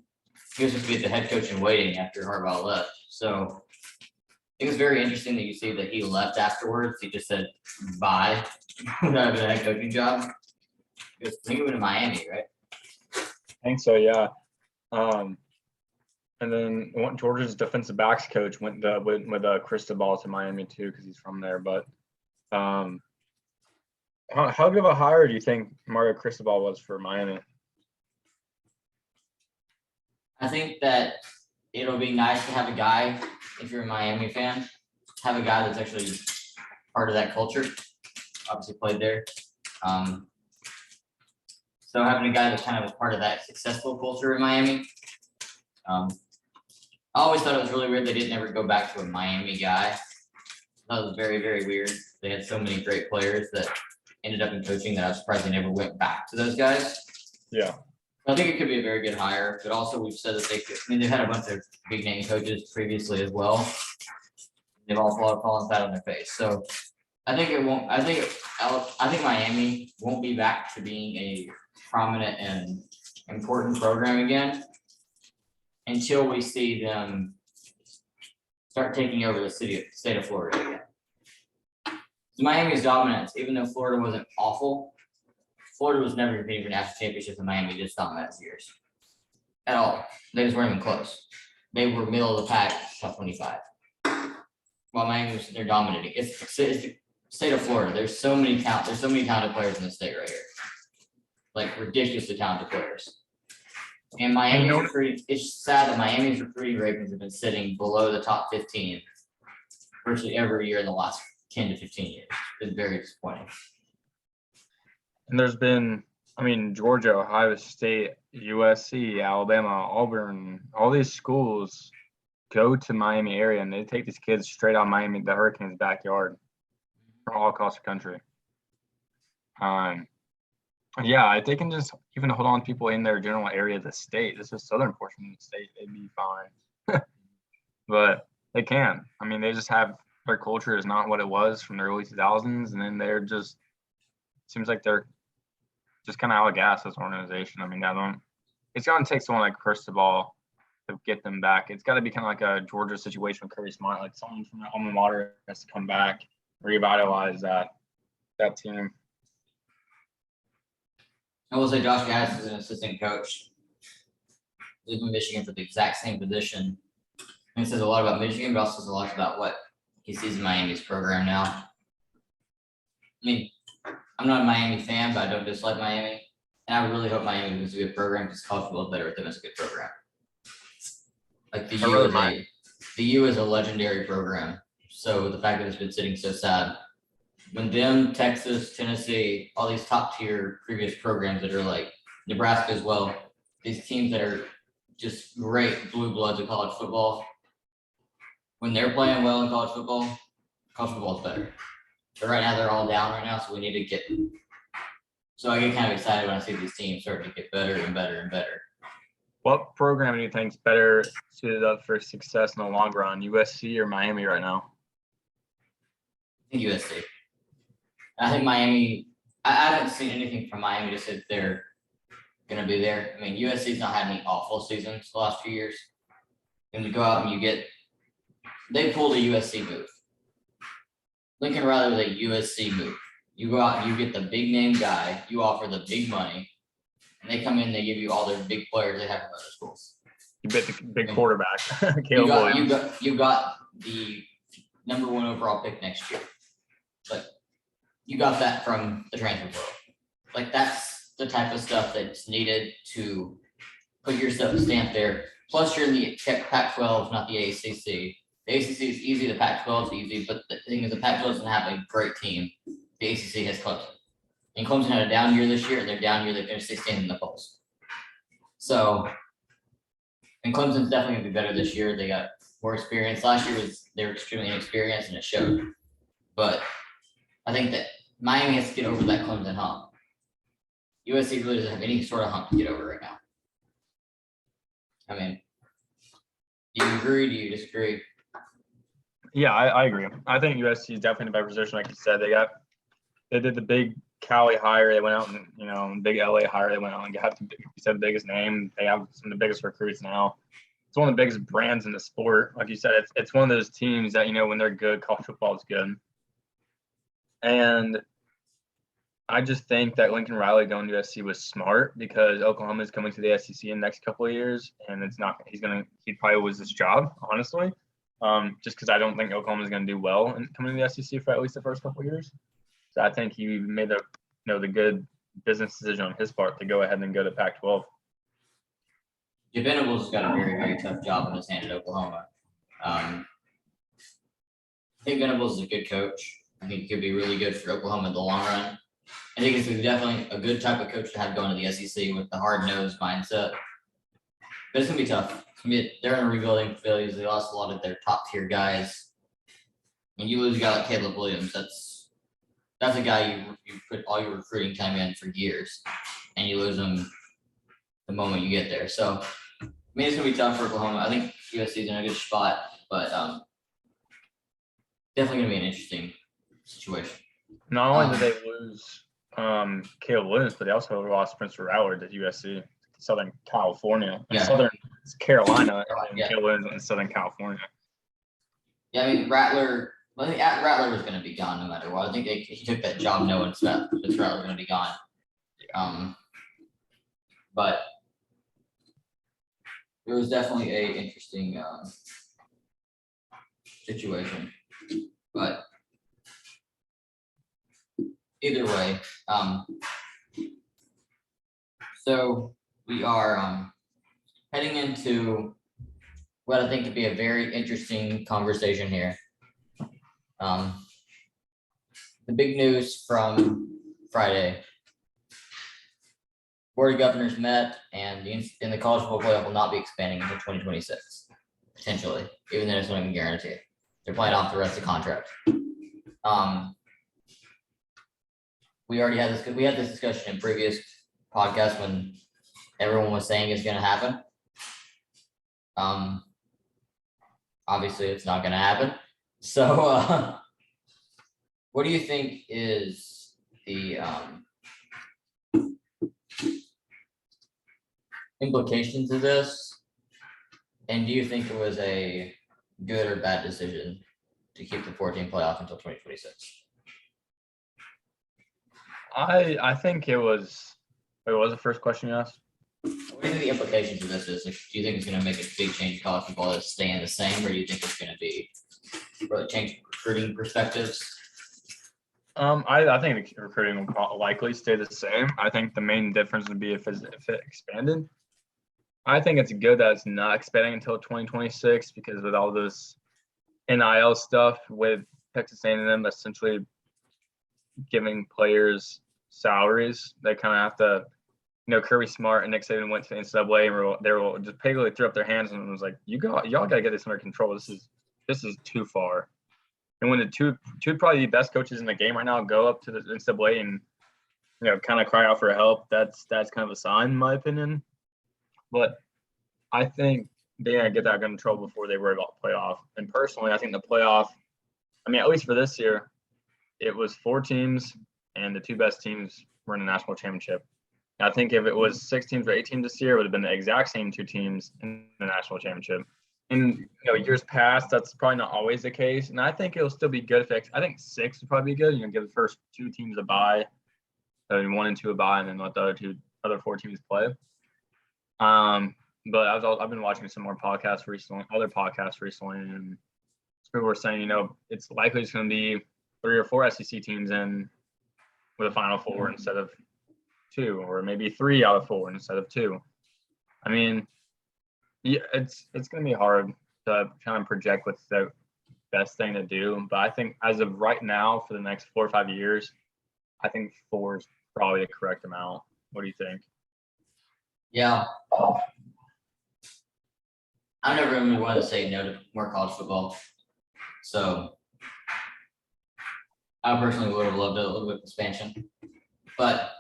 He was supposed to be the head coach in waiting after Harbaugh left. So I think it's very interesting that you see that he left afterwards. He just said bye, without having a head coaching job. I think he went to Miami, right? I think so, yeah. And then Georgia's defensive backs coach went with Cristobal to Miami too because he's from there. But how good of a hire do you think Mario Cristobal was for Miami? I think that it'll be nice to have a guy, if you're a Miami fan, have a guy that's actually part of that culture. Obviously played there. So having a guy that's kind of a part of that successful culture in Miami. I always thought it was really weird they didn't ever go back to a Miami guy. That was very, very weird. They had so many great players that ended up in coaching that I was surprised they never went back to those guys. Yeah. I think it could be a very good hire, but also we've said that they could, I mean, they've had a bunch of big name coaches previously as well. They've all fallen flat on their face. So I think it won't, I think Miami won't be back to being a prominent and important program again until we see them start taking over the state of Florida again. Miami's dominance, even though Florida wasn't awful, Florida was never competing for national championships, and Miami just dominated years at all. They just weren't even close. They were middle of the pack, top 25. While Miami was there dominating. It's the state of Florida. There's so many talented players in the state right here. Like ridiculously talented players. And Miami's recruiting, it's sad that Miami's recruiting rankings have been sitting below the top 15 virtually every year in the last 10 to 15 years. It's been very disappointing. And there's been, Georgia, Ohio State, USC, Alabama, Auburn, all these schools go to Miami area and they take these kids straight out of Miami, the Hurricanes' backyard, from all across the country. Yeah, if they can just even hold on to people in their general area of the state, this is southern portion of the state, they'd be fine. But they can. They just have their culture is not what it was from the early 2000s, and then they're just seems like they're just kind of out of gas as an organization. It's going to take someone like Cristobal to get them back. It's got to be kind of like a Georgia situation with Kirby Smart, like someone from their alma mater has to come back, revitalize that team. I will say Josh Gaddis is an assistant coach. He's in Michigan for the exact same position. And it says a lot about Michigan, but also says a lot about what he sees in Miami's program now. I'm not a Miami fan, but I don't dislike Miami. And I really hope Miami wins a good program because college football is better with them as a good program. Like the U is a legendary program. So the fact that it's been sitting so sad. When them, Texas, Tennessee, all these top tier previous programs that are like Nebraska as well, these teams that are just great blue bloods of college football, when they're playing well in college football is better. But right now they're all down right now, so we need to get So I get kind of excited when I see these teams starting to get better and better and better. What program do you think is better suited up for success in the long run, USC or Miami right now? I think USC. I think Miami. I haven't seen anything from Miami to say that they're going to be there. I mean, USC's not had any awful seasons the last few years. And to go out and they pulled a USC move. Lincoln Riley was a USC move. You go out and you get the big name guy, you offer the big money, and they come in, they give you all their big players they have from other schools. You bet the big quarterback, You Caleb Williams. got the number 1 overall pick next year. But you got that from the transfer portal. Like, that's the type of stuff that's needed to put your stamp there. Plus, you're in the Pac-12, not the ACC. The ACC is easy, the Pac-12 is easy, but the thing is the Pac-12 doesn't have a great team. The ACC has Clemson. And Clemson had a down year this year, and their down year, they finished 16th in the polls. So, and Clemson's definitely going to be better this year. They got more experience. Last year they were extremely inexperienced, and it showed. But I think that Miami has to get over that Clemson hump. USC really doesn't have any sort of hump to get over right now. I mean, do you agree? Do you disagree? Yeah, I agree. I think USC is definitely in a better position. Like you said, they did the big Cali hire. They went out and big LA hire. They went out and got the biggest name. They have some of the biggest recruits now. It's one of the biggest brands in the sport. Like you said, it's one of those teams that, when they're good, college football is good. And I just think that Lincoln Riley going to USC was smart because Oklahoma is coming to the SEC in the next couple of years, and he probably lose his job, honestly. Just because I don't think Oklahoma is going to do well in coming to the SEC for at least the first couple of years. So I think he made the good business decision on his part to go ahead and go to Pac-12. Yeah, Venables has got a very, very tough job in his hand at Oklahoma. I think Venables is a good coach. I think he could be really good for Oklahoma in the long run. I think it's definitely a good type of coach to have going to the SEC with the hard-nosed mindset. But it's going to be tough. They're in a rebuilding phase. They lost a lot of their top-tier guys. And you lose a guy like Caleb Williams, that's a guy you put all your recruiting time in for years, and you lose him the moment you get there. So, I mean, it's going to be tough for Oklahoma. I think USC is in a good spot, but definitely going to be an interesting situation. Not only did they lose Caleb Williams, but they also lost Spencer Rattler to USC, Southern California, Southern Carolina, and Caleb Williams in Southern California. Yeah, I mean, Rattler was going to be gone no matter what. I think he took that job knowing that Rattler was going to be gone. But it was definitely a interesting situation. But either way, so we are heading into what I think could be a very interesting conversation here. The big news from Friday: Board of Governors met, and the college football playoff will not be expanding until 2026, potentially, even though it's not even guaranteed. They're playing off the rest of the contract. We already had this. We had this discussion in previous podcasts when everyone was saying it's going to happen. Obviously, it's not going to happen. So, what do you think is the implications of this? And do you think it was a good or bad decision to keep the 14 playoff until 2026? I think it was. Wait, what was the first question you asked? What do you think the implications of this is? Do you think it's going to make a big change in college football that's staying the same, or do you think it's going to be really change recruiting perspectives? I think the recruiting will likely stay the same. I think the main difference would be if it expanded. I think it's good that it's not expanding until 2026 because with all this NIL stuff with Texas A&M essentially giving players salaries, they kind of have to. Kirby Smart and Nick Saban went to the NCAA and they were just basically threw up their hands and was like, y'all got to get this under control. This is too far. And when the two probably the best coaches in the game right now go up to the NCAA and kind of cry out for help, that's kind of a sign in my opinion. But I think they gotta get that under control before they worry about playoff. And personally, I think the playoff, I mean, at least for this year, it was 4 teams and the 2 best teams were in the national championship. And I think if it was 6 teams or 8 teams this year, it would have been the exact same 2 teams in the national championship. In years past, that's probably not always the case. And I think it'll still be good if I think 6 would probably be good. Give the first 2 teams a bye, and 1 and 2 a bye, and then let the other 4 teams play. But I've been watching some more podcasts recently, and people were saying, it's likely it's going to be 3 or 4 SEC teams in with a Final Four instead of 2, or maybe 3 out of 4 instead of 2. I mean, yeah, it's going to be hard to kind of project what's the best thing to do. But I think as of right now, for the next 4 or 5 years, I think 4 is probably the correct amount. What do you think? Yeah. I've never really wanted to say no to more college football. So I personally would have loved a little bit of expansion. But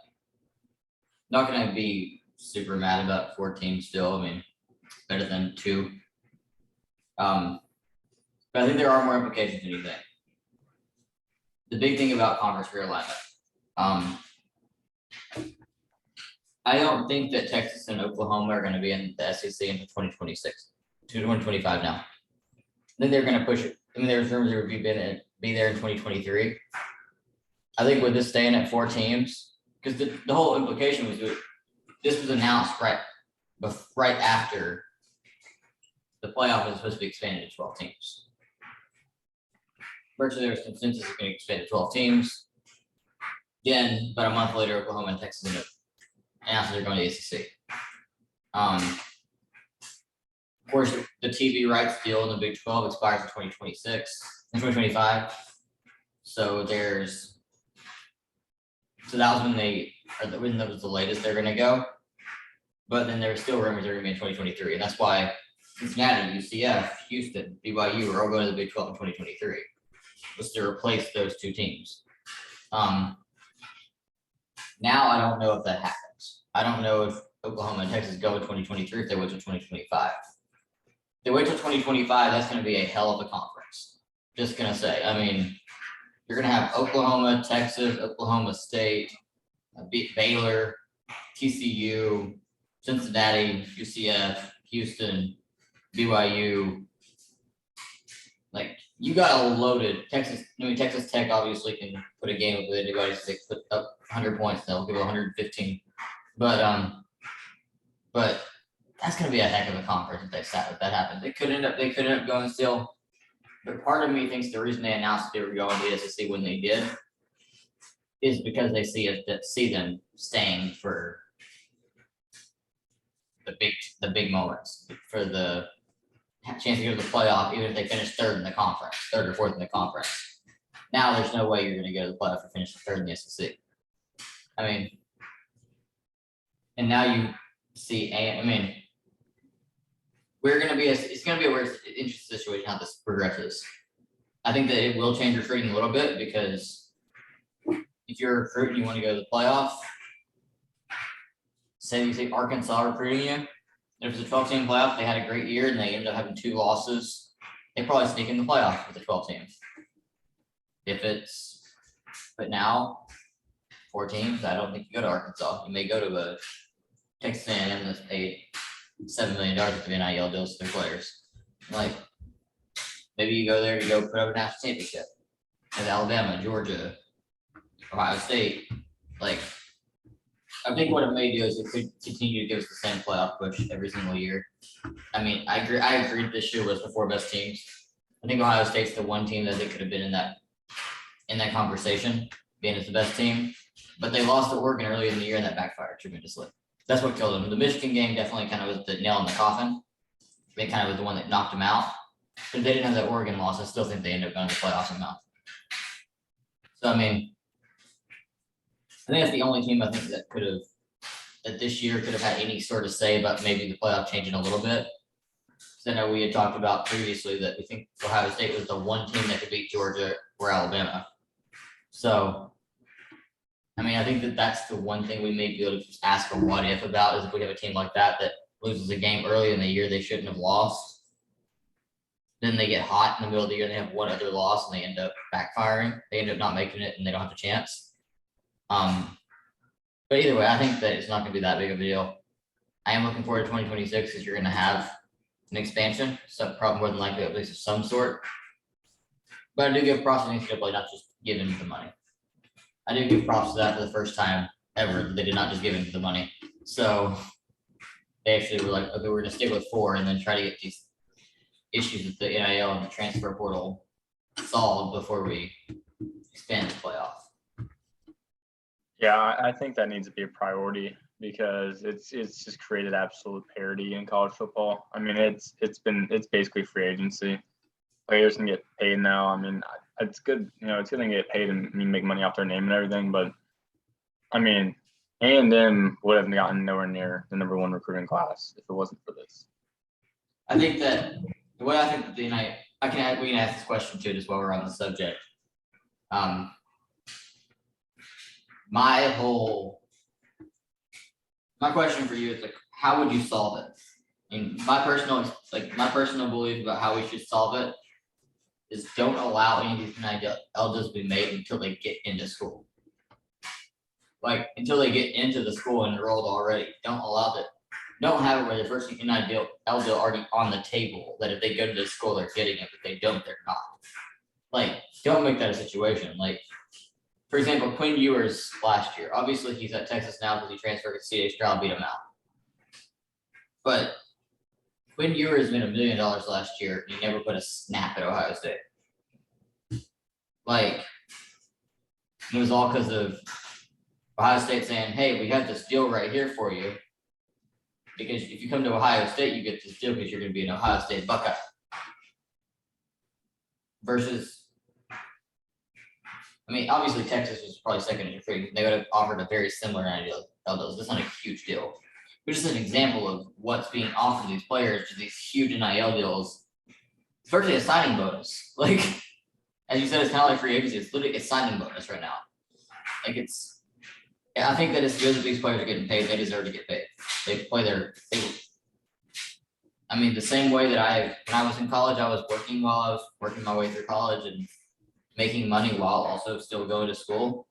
not going to be super mad about 4 teams still. I mean, better than 2. But I think there are more implications than you think. The big thing about conference realignment, I don't think that Texas and Oklahoma are going to be in the SEC until 2026 to 2025 now. I think they're going to push it. I mean, there's rumors they would be there in 2023. I think with this staying at 4 teams, because the whole implication was this was announced right after the playoff was supposed to be expanded to 12 teams. Virtually, there was consensus it's going to expand to 12 teams. Then, about a month later, Oklahoma and Texas ended up announcing they're going to the SEC. Of course, the TV rights deal in the Big 12 expires in 2025. So that was when that was the latest they're going to go. But then there were still rumors they're going to be in 2023, and that's why Cincinnati, UCF, Houston, BYU are all going to the Big 12 in 2023, was to replace those 2 teams. Now I don't know if that happens. I don't know if Oklahoma and Texas go in 2023 if they wait till 2025. If they wait till 2025, that's going to be a hell of a conference. Just going to say. I mean, you're going to have Oklahoma, Texas, Oklahoma State, Baylor, TCU, Cincinnati, UCF, Houston, BYU. Like, you got a loaded Texas. I mean, Texas Tech obviously can put a game up with anybody. So they put up 100 points. They'll give 115. But that's going to be a heck of a conference if that happens. They could end up going still. But part of me thinks the reason they announced they were going to the SEC when they did is because they see them staying for the big moments, for the chance to go to the playoff, even if they finish 3rd in the conference, 3rd or 4th in the conference. Now there's no way you're going to go to the playoff and finish 3rd in the SEC. I mean, and now you see, I mean, it's going to be a weird, interesting situation how this progresses. I think that it will change recruiting a little bit, because if you're a recruit and you want to go to the playoff, say you see Arkansas recruiting you, if it's a 12-team playoff, they had a great year and they ended up having 2 losses, they probably sneak in the playoff with the 12 teams. But now 4 teams, I don't think you go to Arkansas. You may go to a Texas A&M that's paid $7 million with the NIL deals to their players. Like, maybe you go there to go put up a national championship as Alabama, Georgia, Ohio State. Like, I think what it may do is it could continue to give us the same playoff push every single year. I mean, I agree this year was the 4 best teams. I think Ohio State's the one team that they could have been in that conversation, being as the best team. But they lost to Oregon early in the year, and that backfired tremendously. That's what killed them. The Michigan game definitely kind of was the nail in the coffin. They kind of was the one that knocked them out. But if they didn't have that Oregon loss, I still think they ended up going to the playoffs somehow. So, I mean, I think that's the only team I think that this year could have had any sort of say about maybe the playoff changing a little bit. So I know we had talked about previously that we think Ohio State was the one team that could beat Georgia or Alabama. So I mean, I think that that's the one thing we may be able to just ask a what if about is if we have a team like that loses a game early in the year they shouldn't have lost. Then they get hot in the middle of the year, they have one other loss and they end up backfiring. They end up not making it and they don't have a chance. But either way, I think that it's not gonna be that big of a deal. I am looking forward to 2026 because you're gonna have an expansion, so probably more than likely at least of some sort. But I do give props to NCAA not just giving the money. I do give props to that for the first time ever. They did not just give into the money. So they actually were like, okay, we're gonna stick with 4 and then try to get these issues with the NIL and the transfer portal solved before we expand the playoff. Yeah, I think that needs to be a priority because it's just created absolute parity in college football. I mean, it's basically free agency. Players can get paid now. I mean, it's good, it's good to get paid and make money off their name and everything. But I mean, A&M would have gotten nowhere near the number 1 recruiting class if it wasn't for this. I think that we can ask this question too, just while we're on the subject. My question for you is like, how would you solve it? And my personal belief about how we should solve it is don't allow any of these NIL deals to be made until they get into school. Like until they get into the school and enrolled already. Don't have it where the first NIL deal already on the table that if they go to the school they're getting it, but they don't, they're not. Like, don't make that a situation. Like, for example, Quinn Ewers last year. Obviously, he's at Texas now because he transferred to C.H. Stroud, beat him out. But Quinn Ewers made $1 million last year, and he never put a snap at Ohio State. Like, it was all because of Ohio State saying, hey, we have this deal right here for you. Because if you come to Ohio State, you get this deal because you're going to be an Ohio State Buckeye. Versus, I mean, obviously Texas was probably second in recruiting. They would have offered a very similar NIL deal. That's not a huge deal. But just an example of what's being offered to these players to these huge NIL deals. It's virtually a signing bonus. Like, as you said, it's kind of like free agency. It's literally a signing bonus right now. Like I think that it's good that these players are getting paid. They deserve to get paid. I mean, the same way that when I was in college, I was working while I was working my way through college and making money while also still going to school.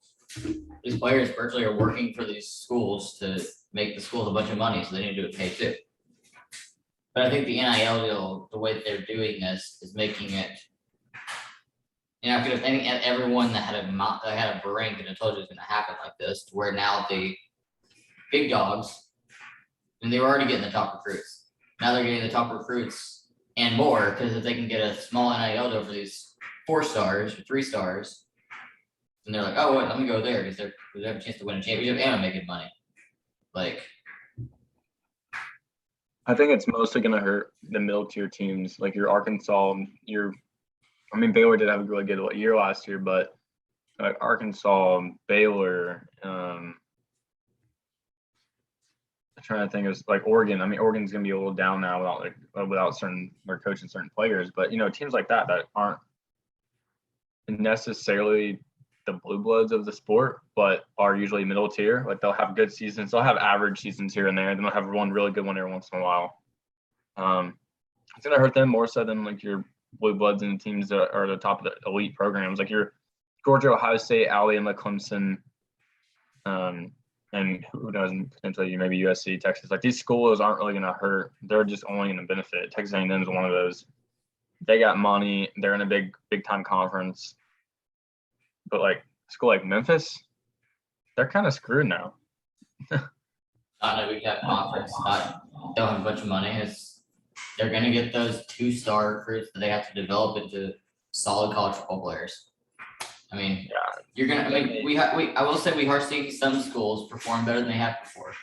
These players virtually are working for these schools to make the schools a bunch of money, so they need to get paid too. But I think the NIL deal, the way that they're doing this is making it, I think everyone that had a brain could have told you it was going to happen like this, to where now the big dogs, and they were already getting the top recruits. Now they're getting the top recruits and more, because if they can get a small NIL deal for these 4 stars or 3 stars, and they're like, oh wait, let me go there because they have a chance to win a championship and I'm making money. Like, I think it's mostly going to hurt the middle tier teams like your Arkansas, Baylor did have a really good year last year, but like Arkansas, Baylor, I'm trying to think of like Oregon. I mean, Oregon's going to be a little down now without certain their coaching certain players, but teams like that aren't necessarily the blue bloods of the sport, but are usually middle tier. Like they'll have good seasons, they'll have average seasons here and there, then they'll have one really good one every once in a while. It's going to hurt them more so than like your blue bloods and teams that are the top of the elite programs, like your Georgia, Ohio State, Alabama, Clemson, and who knows, potentially maybe USC, Texas. Like these schools aren't really going to hurt. They're just only going to benefit. Texas A&M is one of those. They got money. They're in a big time conference. But like a school like Memphis, they're kind of screwed now. Not in a big time conference. Don't have a bunch of money. They're going to get those 2-star recruits that they have to develop into solid college football players. I mean, yeah, you're gonna. I mean, I will say we are seeing some schools perform better than they have before.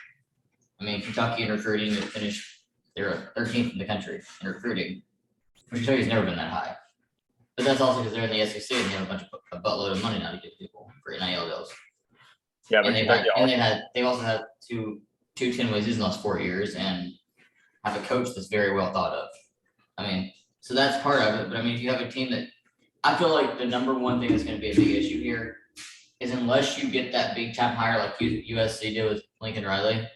I mean, Kentucky in recruiting, they're 13th in the country in recruiting. Kentucky's never been that high, but that's also because they're in the SEC and they have a buttload of money now to give people for NIL deals. Yeah, but they've also had two 10-win seasons in the last 4 years and have a coach that's very well thought of. I mean, so that's part of it. But I mean, if you have a team that, I feel like the number one thing that's going to be a big issue here is unless you get that big time hire like USC did with Lincoln Riley,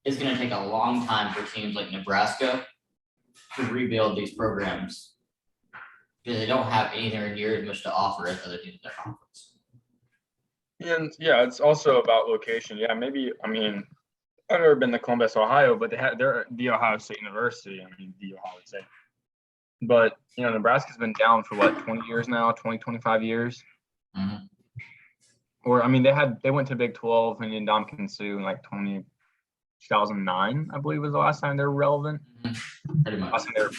it's going to take a long time for teams like Nebraska to rebuild these programs because they don't have anything near as much to offer as other teams in their conference. And yeah, it's also about location. Yeah, maybe, I mean, I've never been to Columbus, Ohio, but they're the Ohio State University. I mean, the Ohio State. But, Nebraska's been down for what, 20 years now, 20, 25 years. Mm-hmm. Or, I mean, they went to Big 12 and Ndamukong Suh in like 2009, I believe was the last time they were relevant. Mm-hmm. Pretty much. Last time they were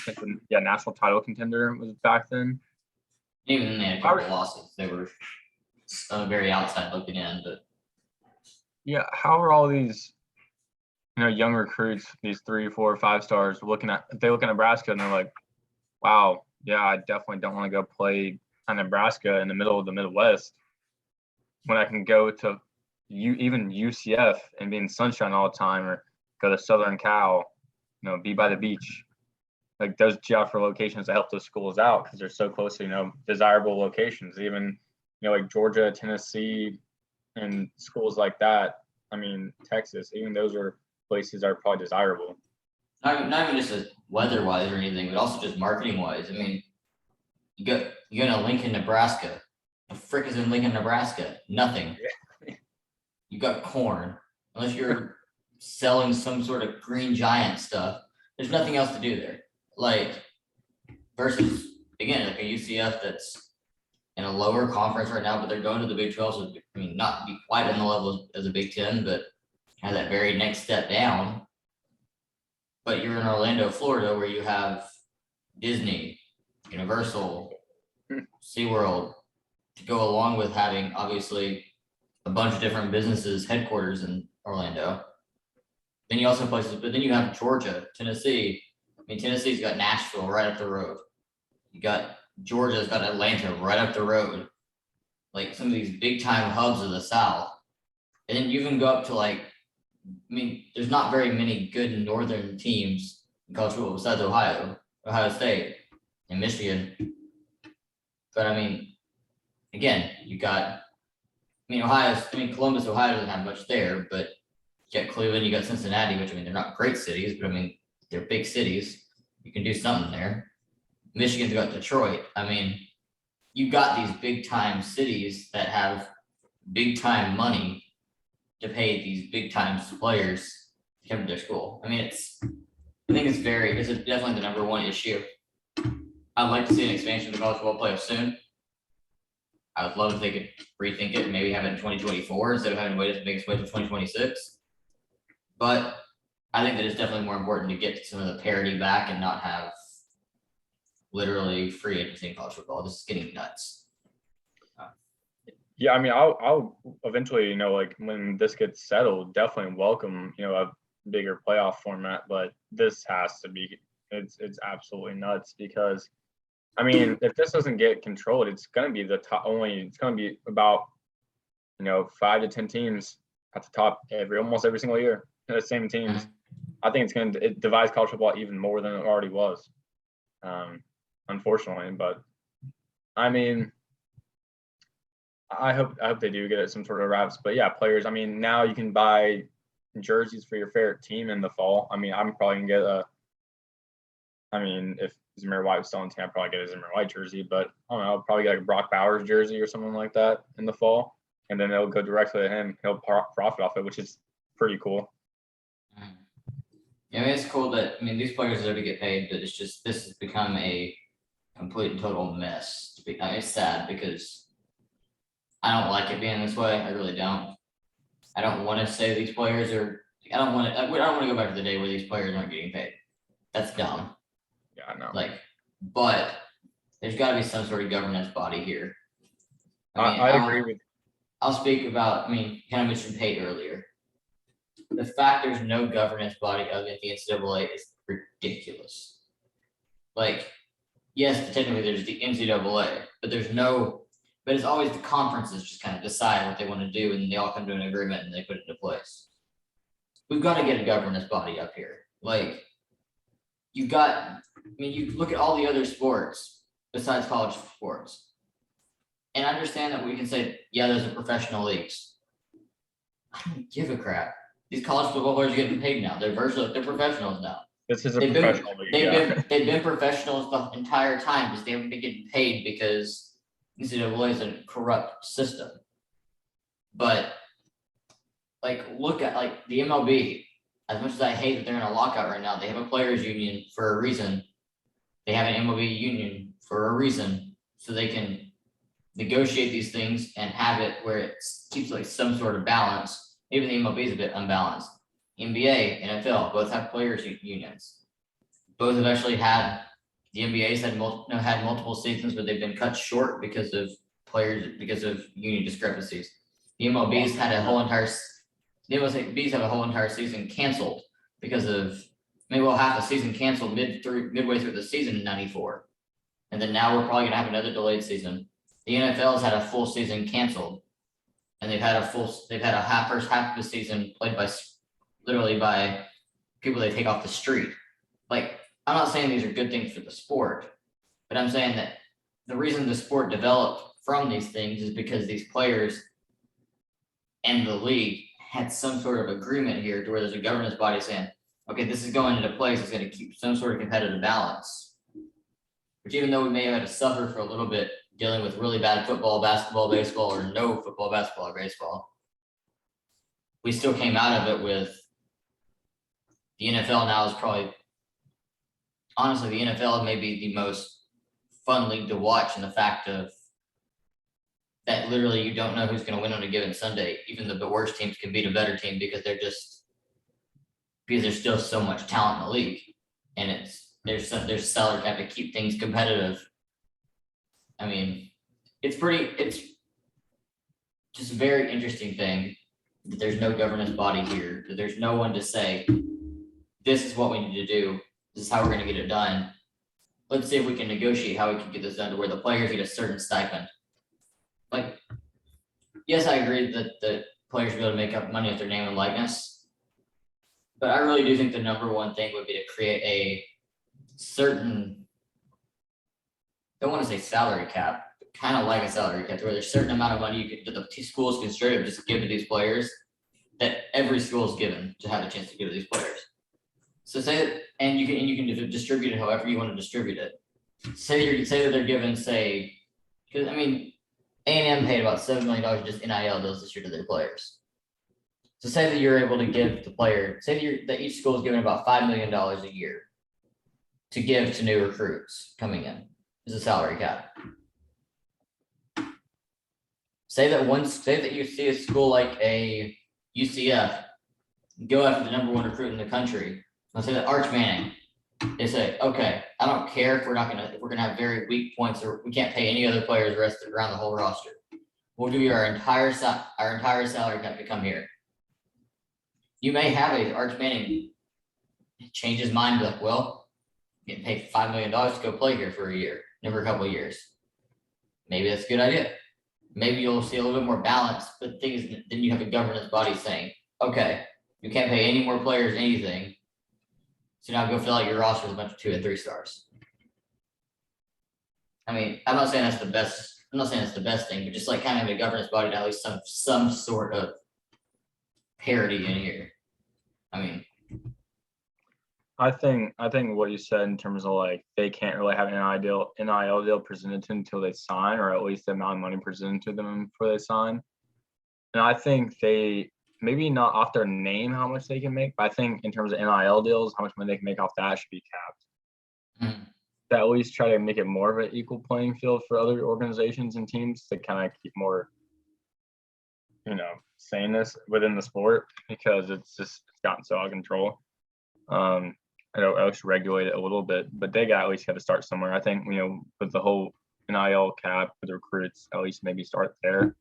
national title contender was back then. Even then they had a couple of losses. They were very outside looking in, but yeah, how are all these young recruits, these 3, 4, 5 stars they look at Nebraska and they're like, wow, yeah, I definitely don't want to go play at Nebraska in the middle of the Midwest when I can go to even UCF and be in sunshine all the time, or go to Southern Cal, be by the beach. Like those geographical locations that help those schools out because they're so close to, desirable locations. Even, like Georgia, Tennessee, and schools like that. I mean, Texas, even those are places that are probably desirable. not even just weather-wise or anything, but also just marketing-wise. I mean, you go to Lincoln, Nebraska. The frick is in Lincoln, Nebraska? Nothing. Yeah. You got corn. Unless you're selling some sort of green giant stuff, there's nothing else to do there. Like, versus, again, like a UCF that's in a lower conference right now, but they're going to the Big 12, so, I mean, not be quite on the level as a Big 10, but have that very next step down. But you're in Orlando, Florida, where you have Disney, Universal, SeaWorld, to go along with having, obviously, a bunch of different businesses headquarters in Orlando. Then you also have places, but then you have Georgia, Tennessee. I mean, Tennessee's got Nashville right up the road. You got Georgia's got Atlanta right up the road. Like some of these big time hubs of the South. And then you even go up to there's not very many good northern teams in college football besides Ohio State, and Michigan. But I mean, again, you got, Columbus, Ohio doesn't have much there, but you got Cleveland, you got Cincinnati, which they're not great cities, but they're big cities. You can do something there. Michigan's got Detroit. You've got these big time cities that have big time money to pay these big time players to come to their school. I think it's definitely the number one issue. I'd like to see an expansion of the college football playoff soon. I would love if they could rethink it and maybe have it in 2024 instead of having to make its way to 2026. But I think that it's definitely more important to get some of the parity back and not have literally free agency in college football. This is getting nuts. Yeah, I'll eventually, when this gets settled, definitely welcome, a bigger playoff format. But this has to be, it's absolutely nuts because, if this doesn't get controlled, it's going to be it's going to be about, 5 to 10 teams at the top almost every single year, the same teams. I think it divides college football even more than it already was, unfortunately. But I hope they do get some sort of wraps. But yeah, players. Now you can buy jerseys for your favorite team in the fall. I'm probably gonna get if Zamir White was still on team, I'd probably get a Zamir White jersey. But I don't know, I'll probably get a Brock Bowers jersey or something like that in the fall, and then it'll go directly to him. He'll profit off it, which is pretty cool. Yeah, it's cool that these players deserve to get paid, but it's just this has become a complete and total mess. It's sad because I don't like it being this way. I really don't. I don't want to say these players are. I don't want to go back to the day where these players aren't getting paid. That's dumb. Yeah, I know. But there's got to be some sort of governance body here. I agree with. I'll speak about. Kind of mentioned pay earlier. The fact there's no governance body of the NCAA is ridiculous. Yes, technically there's the NCAA, but there's no. But it's always the conferences just kind of decide what they want to do, and they all come to an agreement and they put it into place. We've got to get a governance body up here. You look at all the other sports besides college sports, and I understand that we can say, yeah, those are professional leagues. I don't give a crap. These college football players are getting paid now. They're professionals now. This is a They've been professional league. they've been professionals the entire time because they haven't been getting paid because NCAA is a corrupt system. But like, look at like the MLB. As much as I hate that they're in a lockout right now, they have a players union for a reason. They have an MLB union for a reason, so they can negotiate these things and have it where it keeps like some sort of balance. Even the MLB is a bit unbalanced. NBA, NFL, both have players unions. Both have actually had the NBA's had multiple seasons where they've been cut short because of union discrepancies. The MLB's had a whole entire the have a whole entire season canceled because of half the season canceled midway through the season in '94, and then now we're probably gonna have another delayed season. The NFL's had a full season canceled, and they've had a first half of the season played literally by people they take off the street. Like, I'm not saying these are good things for the sport, but I'm saying that the reason the sport developed from these things is because these players and the league had some sort of agreement here to where there's a governance body saying, okay, this is going into place, it's going to keep some sort of competitive balance. Which, even though we may have had to suffer for a little bit dealing with really bad football, basketball, baseball, or no football, basketball, or baseball, we still came out of it with the NFL now is probably, honestly, the NFL may be the most fun league to watch in the fact of that literally you don't know who's going to win on a given Sunday. Even the worst teams can beat a better team because there's still so much talent in the league, and there's salary cap to keep things competitive. I mean, it's just a very interesting thing that there's no governance body here, that there's no one to say, this is what we need to do, this is how we're going to get it done. Let's see if we can negotiate how we can get this done to where the players get a certain stipend. Like, yes, I agree that the players should be able to make up money with their name and likeness, but I really do think the number one thing would be to create a certain, don't want to say salary cap, but kind of like a salary cap, where there's a certain amount of money that the schools can straight up just give to these players, that every school is given to have a chance to give to these players. So say that, and you can distribute it however you want to distribute it. Say that they're given, say, because I mean, A&M paid about $7 million just NIL deals this year to their players. So say that you're able to give the player, that each school is given about $5 million a year to give to new recruits coming in as a salary cap. Say that you see a school like a UCF go after the number one recruit in the country. Let's say that Arch Manning. They say, okay, I don't care if we're gonna have very weak points or we can't pay any other players around the whole roster. We'll give you our entire salary cap to come here. You may have a Arch Manning change his mind, be like, well, getting paid $5 million to go play here for a year, never a couple of years. Maybe that's a good idea. Maybe you'll see a little bit more balance, but the thing is, then you have a governance body saying, okay, you can't pay any more players anything. So now go fill out your roster with a bunch of 2 and 3 stars. I mean, I'm not saying that's the best thing, but just like kind of a governance body to at least some sort of parity in here. I mean, I think what you said in terms of like they can't really have an NIL deal presented to them until they sign, or at least the amount of money presented to them before they sign. And I think they maybe not off their name how much they can make, but I think in terms of NIL deals, how much money they can make off that should be capped. Mm-hmm. To at least try to make it more of an equal playing field for other organizations and teams to kind of keep more, saneness within the sport, because it's gotten so out of control. I know I should regulate it a little bit, but they at least got to start somewhere. I think, with the whole NIL cap with recruits, at least maybe start there,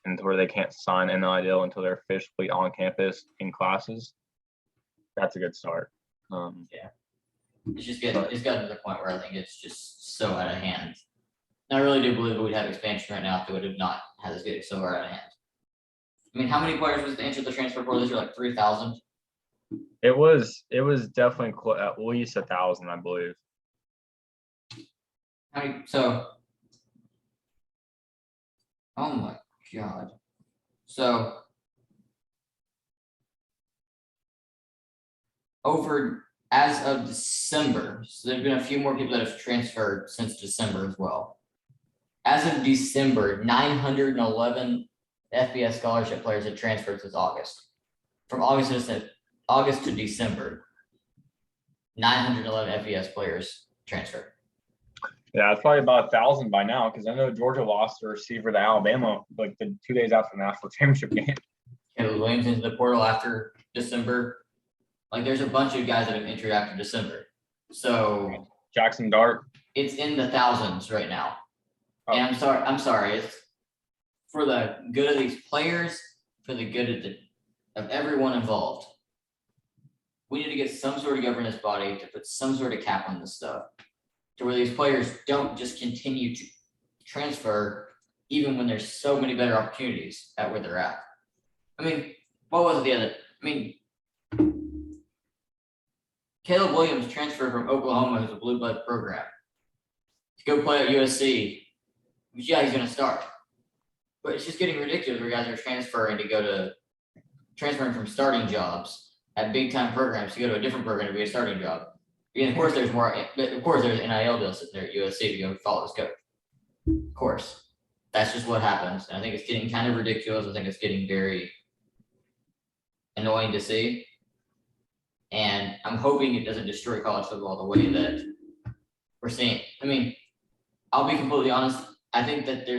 and where they can't sign NIL until they're officially on campus in classes. That's a good start. Yeah. It's gotten to the point where I think it's just so out of hand. And I really do believe we'd have expansion right now if it would have not had this getting so far out of hand. I mean, how many players was to enter the transfer portal this year? Like 3,000? It was definitely at least 1,000, I believe. So Oh my God. So as of December, so there's been a few more people that have transferred since December as well. As of December, 911 FBS scholarship players had transferred since August. From August to December, 911 FBS players transferred. Yeah, it's probably about 1,000 by now because I know Georgia lost a receiver to Alabama like the 2 days after the national championship game. Caleb Williams into the portal after December. Like there's a bunch of guys that have entered after December. So Jackson Dart. it's in the thousands right now. Oh. And I'm sorry. It's for the good of these players, for the good of everyone involved. We need to get some sort of governance body to put some sort of cap on this stuff to where these players don't just continue to transfer even when there's so many better opportunities at where they're at. I mean, what was it the other? I mean, Caleb Williams transferred from Oklahoma, who's a blue blood program, to go play at USC. Yeah, he's going to start. But it's just getting ridiculous where guys are transferring from starting jobs at big time programs to go to a different program to be a starting job. And of course, there's NIL deals sitting there at USC to go follow his coach. Of course, that's just what happens. And I think it's getting kind of ridiculous. I think it's getting very annoying to see. And I'm hoping it doesn't destroy college football the way that we're seeing. I mean, I'll be completely honest. I think that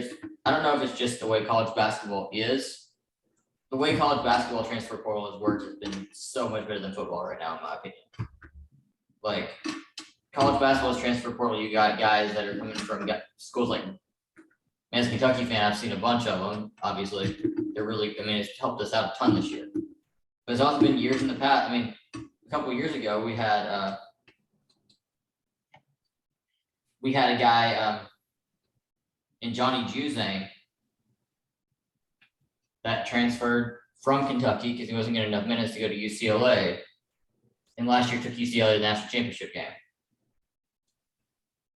I don't know if it's just the way college basketball is. The way college basketball transfer portal has worked has been so much better than football right now, in my opinion. Like, college basketball's transfer portal, you got guys that are coming from schools like, as a Kentucky fan, I've seen a bunch of them, obviously. It's helped us out a ton this year. But it's also been years in the past. I mean, a couple of years ago, we had a guy in Johnny Juzang that transferred from Kentucky because he wasn't getting enough minutes to go to UCLA. And last year took UCLA to the national championship game.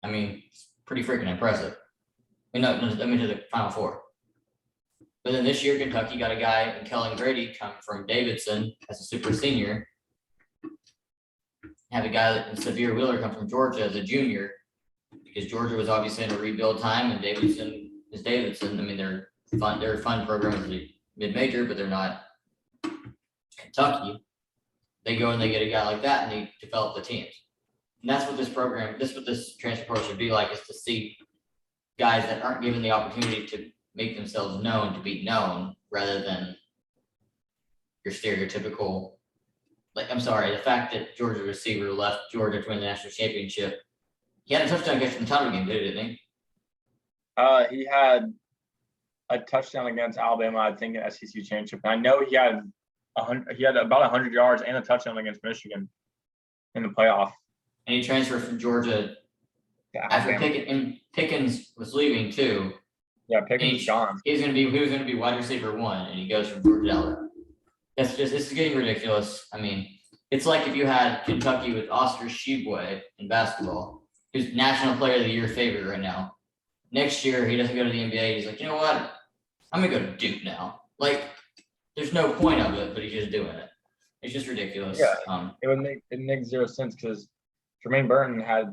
I mean, it's pretty freaking impressive. To the Final Four. But then this year, Kentucky got a guy in Kellen Grady come from Davidson as a super senior. Have a guy in Severe Wheeler come from Georgia as a junior, because Georgia was obviously in a rebuild time, and Davidson is Davidson. I mean, they're fun. They're a fun program as a mid-major, but they're not Kentucky. They go and they get a guy like that, and they develop the teams. And that's what this transfer portal should be like, is to see guys that aren't given the opportunity to make themselves known to be known, rather than your stereotypical. Like, I'm sorry, the fact that Georgia receiver left Georgia to win the national championship. He had a touchdown catch from the title game, didn't he? He had a touchdown against Alabama, I think, in SEC championship. And I know he had about 100 yards and a touchdown against Michigan in the playoff. And he transferred from Georgia after Pickens was leaving too. Yeah, Pickens is gone. He was going to be wide receiver 1, and he goes from Georgia to Alabama. This is getting ridiculous. I mean, it's like if you had Kentucky with Oscar Tshiebwe in basketball, who's National Player of the Year favorite right now. Next year, he doesn't go to the NBA. He's like, you know what? I'm going to go to Duke now. Like, there's no point of it, but he's just doing it. It's just ridiculous. Yeah, it makes zero sense because Jermaine Burton had a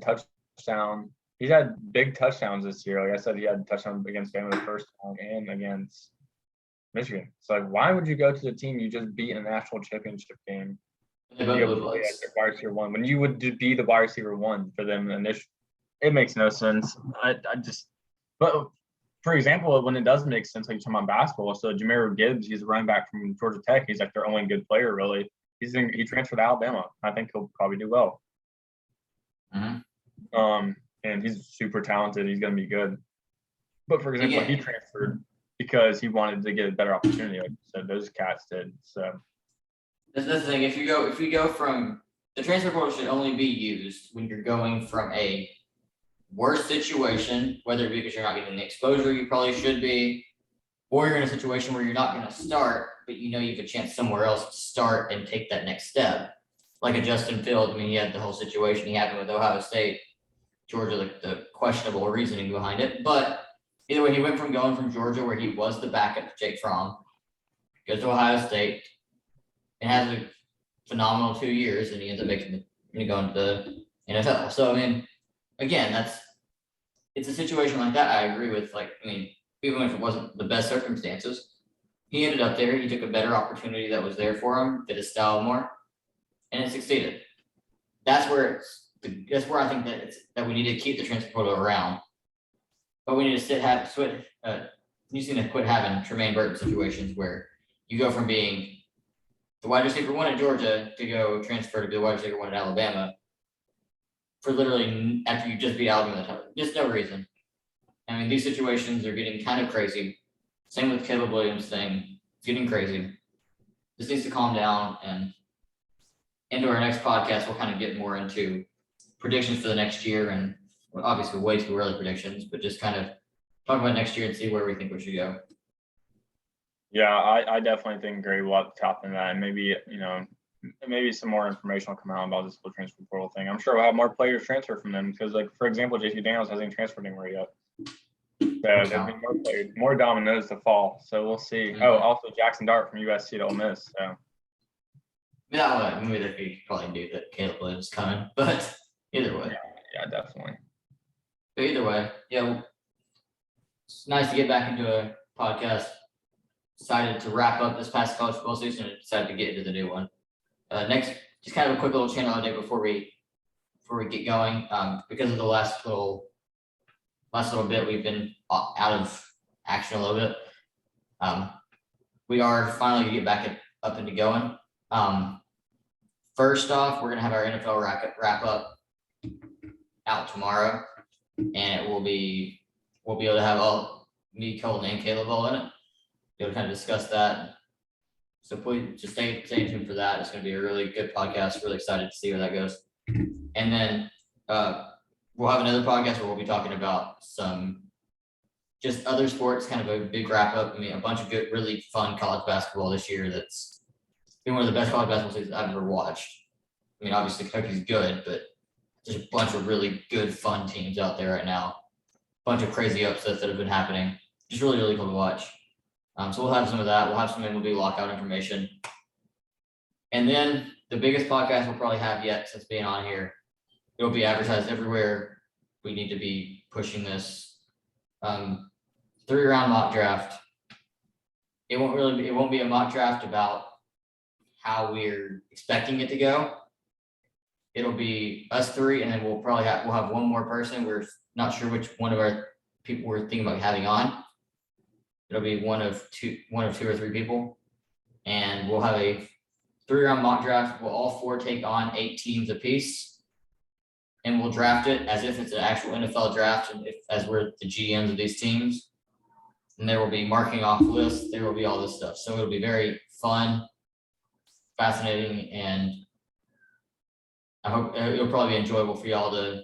touchdown. He's had big touchdowns this year. Like I said, he had a touchdown against Bama the first time and against Michigan. So like, why would you go to the team you just beat in a national championship game? Wide receiver 1 when you would be the wide receiver 1 for them initially. It makes no sense. But for example, when it does make sense, like you're talking about basketball, so Jahmyr Gibbs, he's a running back from Georgia Tech. He's like their only good player, really. He transferred to Alabama. I think he'll probably do well. Mm-hmm. And he's super talented. He's going to be good. But for example, he transferred because he wanted to get a better opportunity. Like you said, those cats did. So that's the thing. If you go from the transfer portal should only be used when you're going from a worse situation, whether it be because you're not getting the exposure you probably should be, or you're in a situation where you're not going to start, but you know you have a chance somewhere else to start and take that next step. Like a Justin Fields. I mean, he had the whole situation he happened with Ohio State, Georgia, like the questionable reasoning behind it. But either way, he went from going from Georgia, where he was the backup to Jake Fromm, goes to Ohio State, and has a phenomenal 2 years, and he ends up going to the NFL. So I mean, again, it's a situation like that. I agree with. Like, I mean, even if it wasn't the best circumstances, he ended up there. He took a better opportunity that was there for him, fit his style more, and it succeeded. That's where I think that we need to keep the transfer portal around, but we need to need to quit having Tremaine Burton situations where you go from being the wide receiver one at Georgia to go transfer to be the wide receiver one at Alabama for literally after you just beat Alabama. Just no reason. I mean, these situations are getting kind of crazy. Same with Caleb Williams thing. It's getting crazy. This needs to calm down, and into our next podcast, we'll kind of get more into predictions for the next year, and obviously way too early predictions, but just kind of talk about next year and see where we think we should go. Yeah, I definitely think Gray will have to top in that, and maybe, maybe some more information will come out about this whole transfer portal thing. I'm sure we'll have more players transfer from them because, like, for example, JC Daniels hasn't transferred anywhere yet. So there'll be more players, more dominoes to fall. So we'll see. Mm-hmm. Oh, also Jackson Dart from USC to Ole Miss. So yeah, maybe that we probably knew that Caleb Williams is coming, but either way. Yeah, definitely. But either way, yeah, it's nice to get back into a podcast. Decided to wrap up this past college football season and decided to get into the new one. Next, just kind of a quick little channel update before we get going. Because of the last little bit, we've been out of action a little bit. We are finally gonna get back up into going. First off, we're gonna have our NFL wrap up out tomorrow, and we'll be able to have all me, Colton, and Caleb all in it. Be able to kind of discuss that. So please just stay tuned for that. It's going to be a really good podcast. Really excited to see where that goes. And then we'll have another podcast where we'll be talking about some just other sports, kind of a big wrap up. I mean, a bunch of good, really fun college basketball this year. That's been one of the best college basketball seasons I've ever watched. I mean, obviously Kentucky's good, but there's a bunch of really good, fun teams out there right now. A bunch of crazy upsets that have been happening. Just really, really cool to watch. So we'll have some of that. We'll have some MLB lockout information. And then the biggest podcast we'll probably have yet since being on here, it'll be advertised everywhere. We need to be pushing this 3-round mock draft. It won't be a mock draft about how we're expecting it to go. It'll be us three, and then we'll have one more person. We're not sure which one of our people we're thinking about having on. It'll be one of two or three people, and we'll have a 3-round mock draft. We'll all four take on 8 teams apiece, and we'll draft it as if it's an actual NFL draft, and as we're the GMs of these teams. And there will be marking off lists. There will be all this stuff. So it'll be very fun, fascinating, and I hope it'll probably be enjoyable for y'all to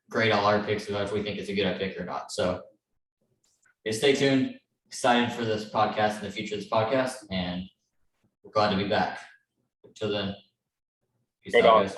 grade all our picks about if we think it's a good pick or not. So stay tuned. Excited for this podcast and the future of this podcast, and we're glad to be back. Until then, peace out, guys.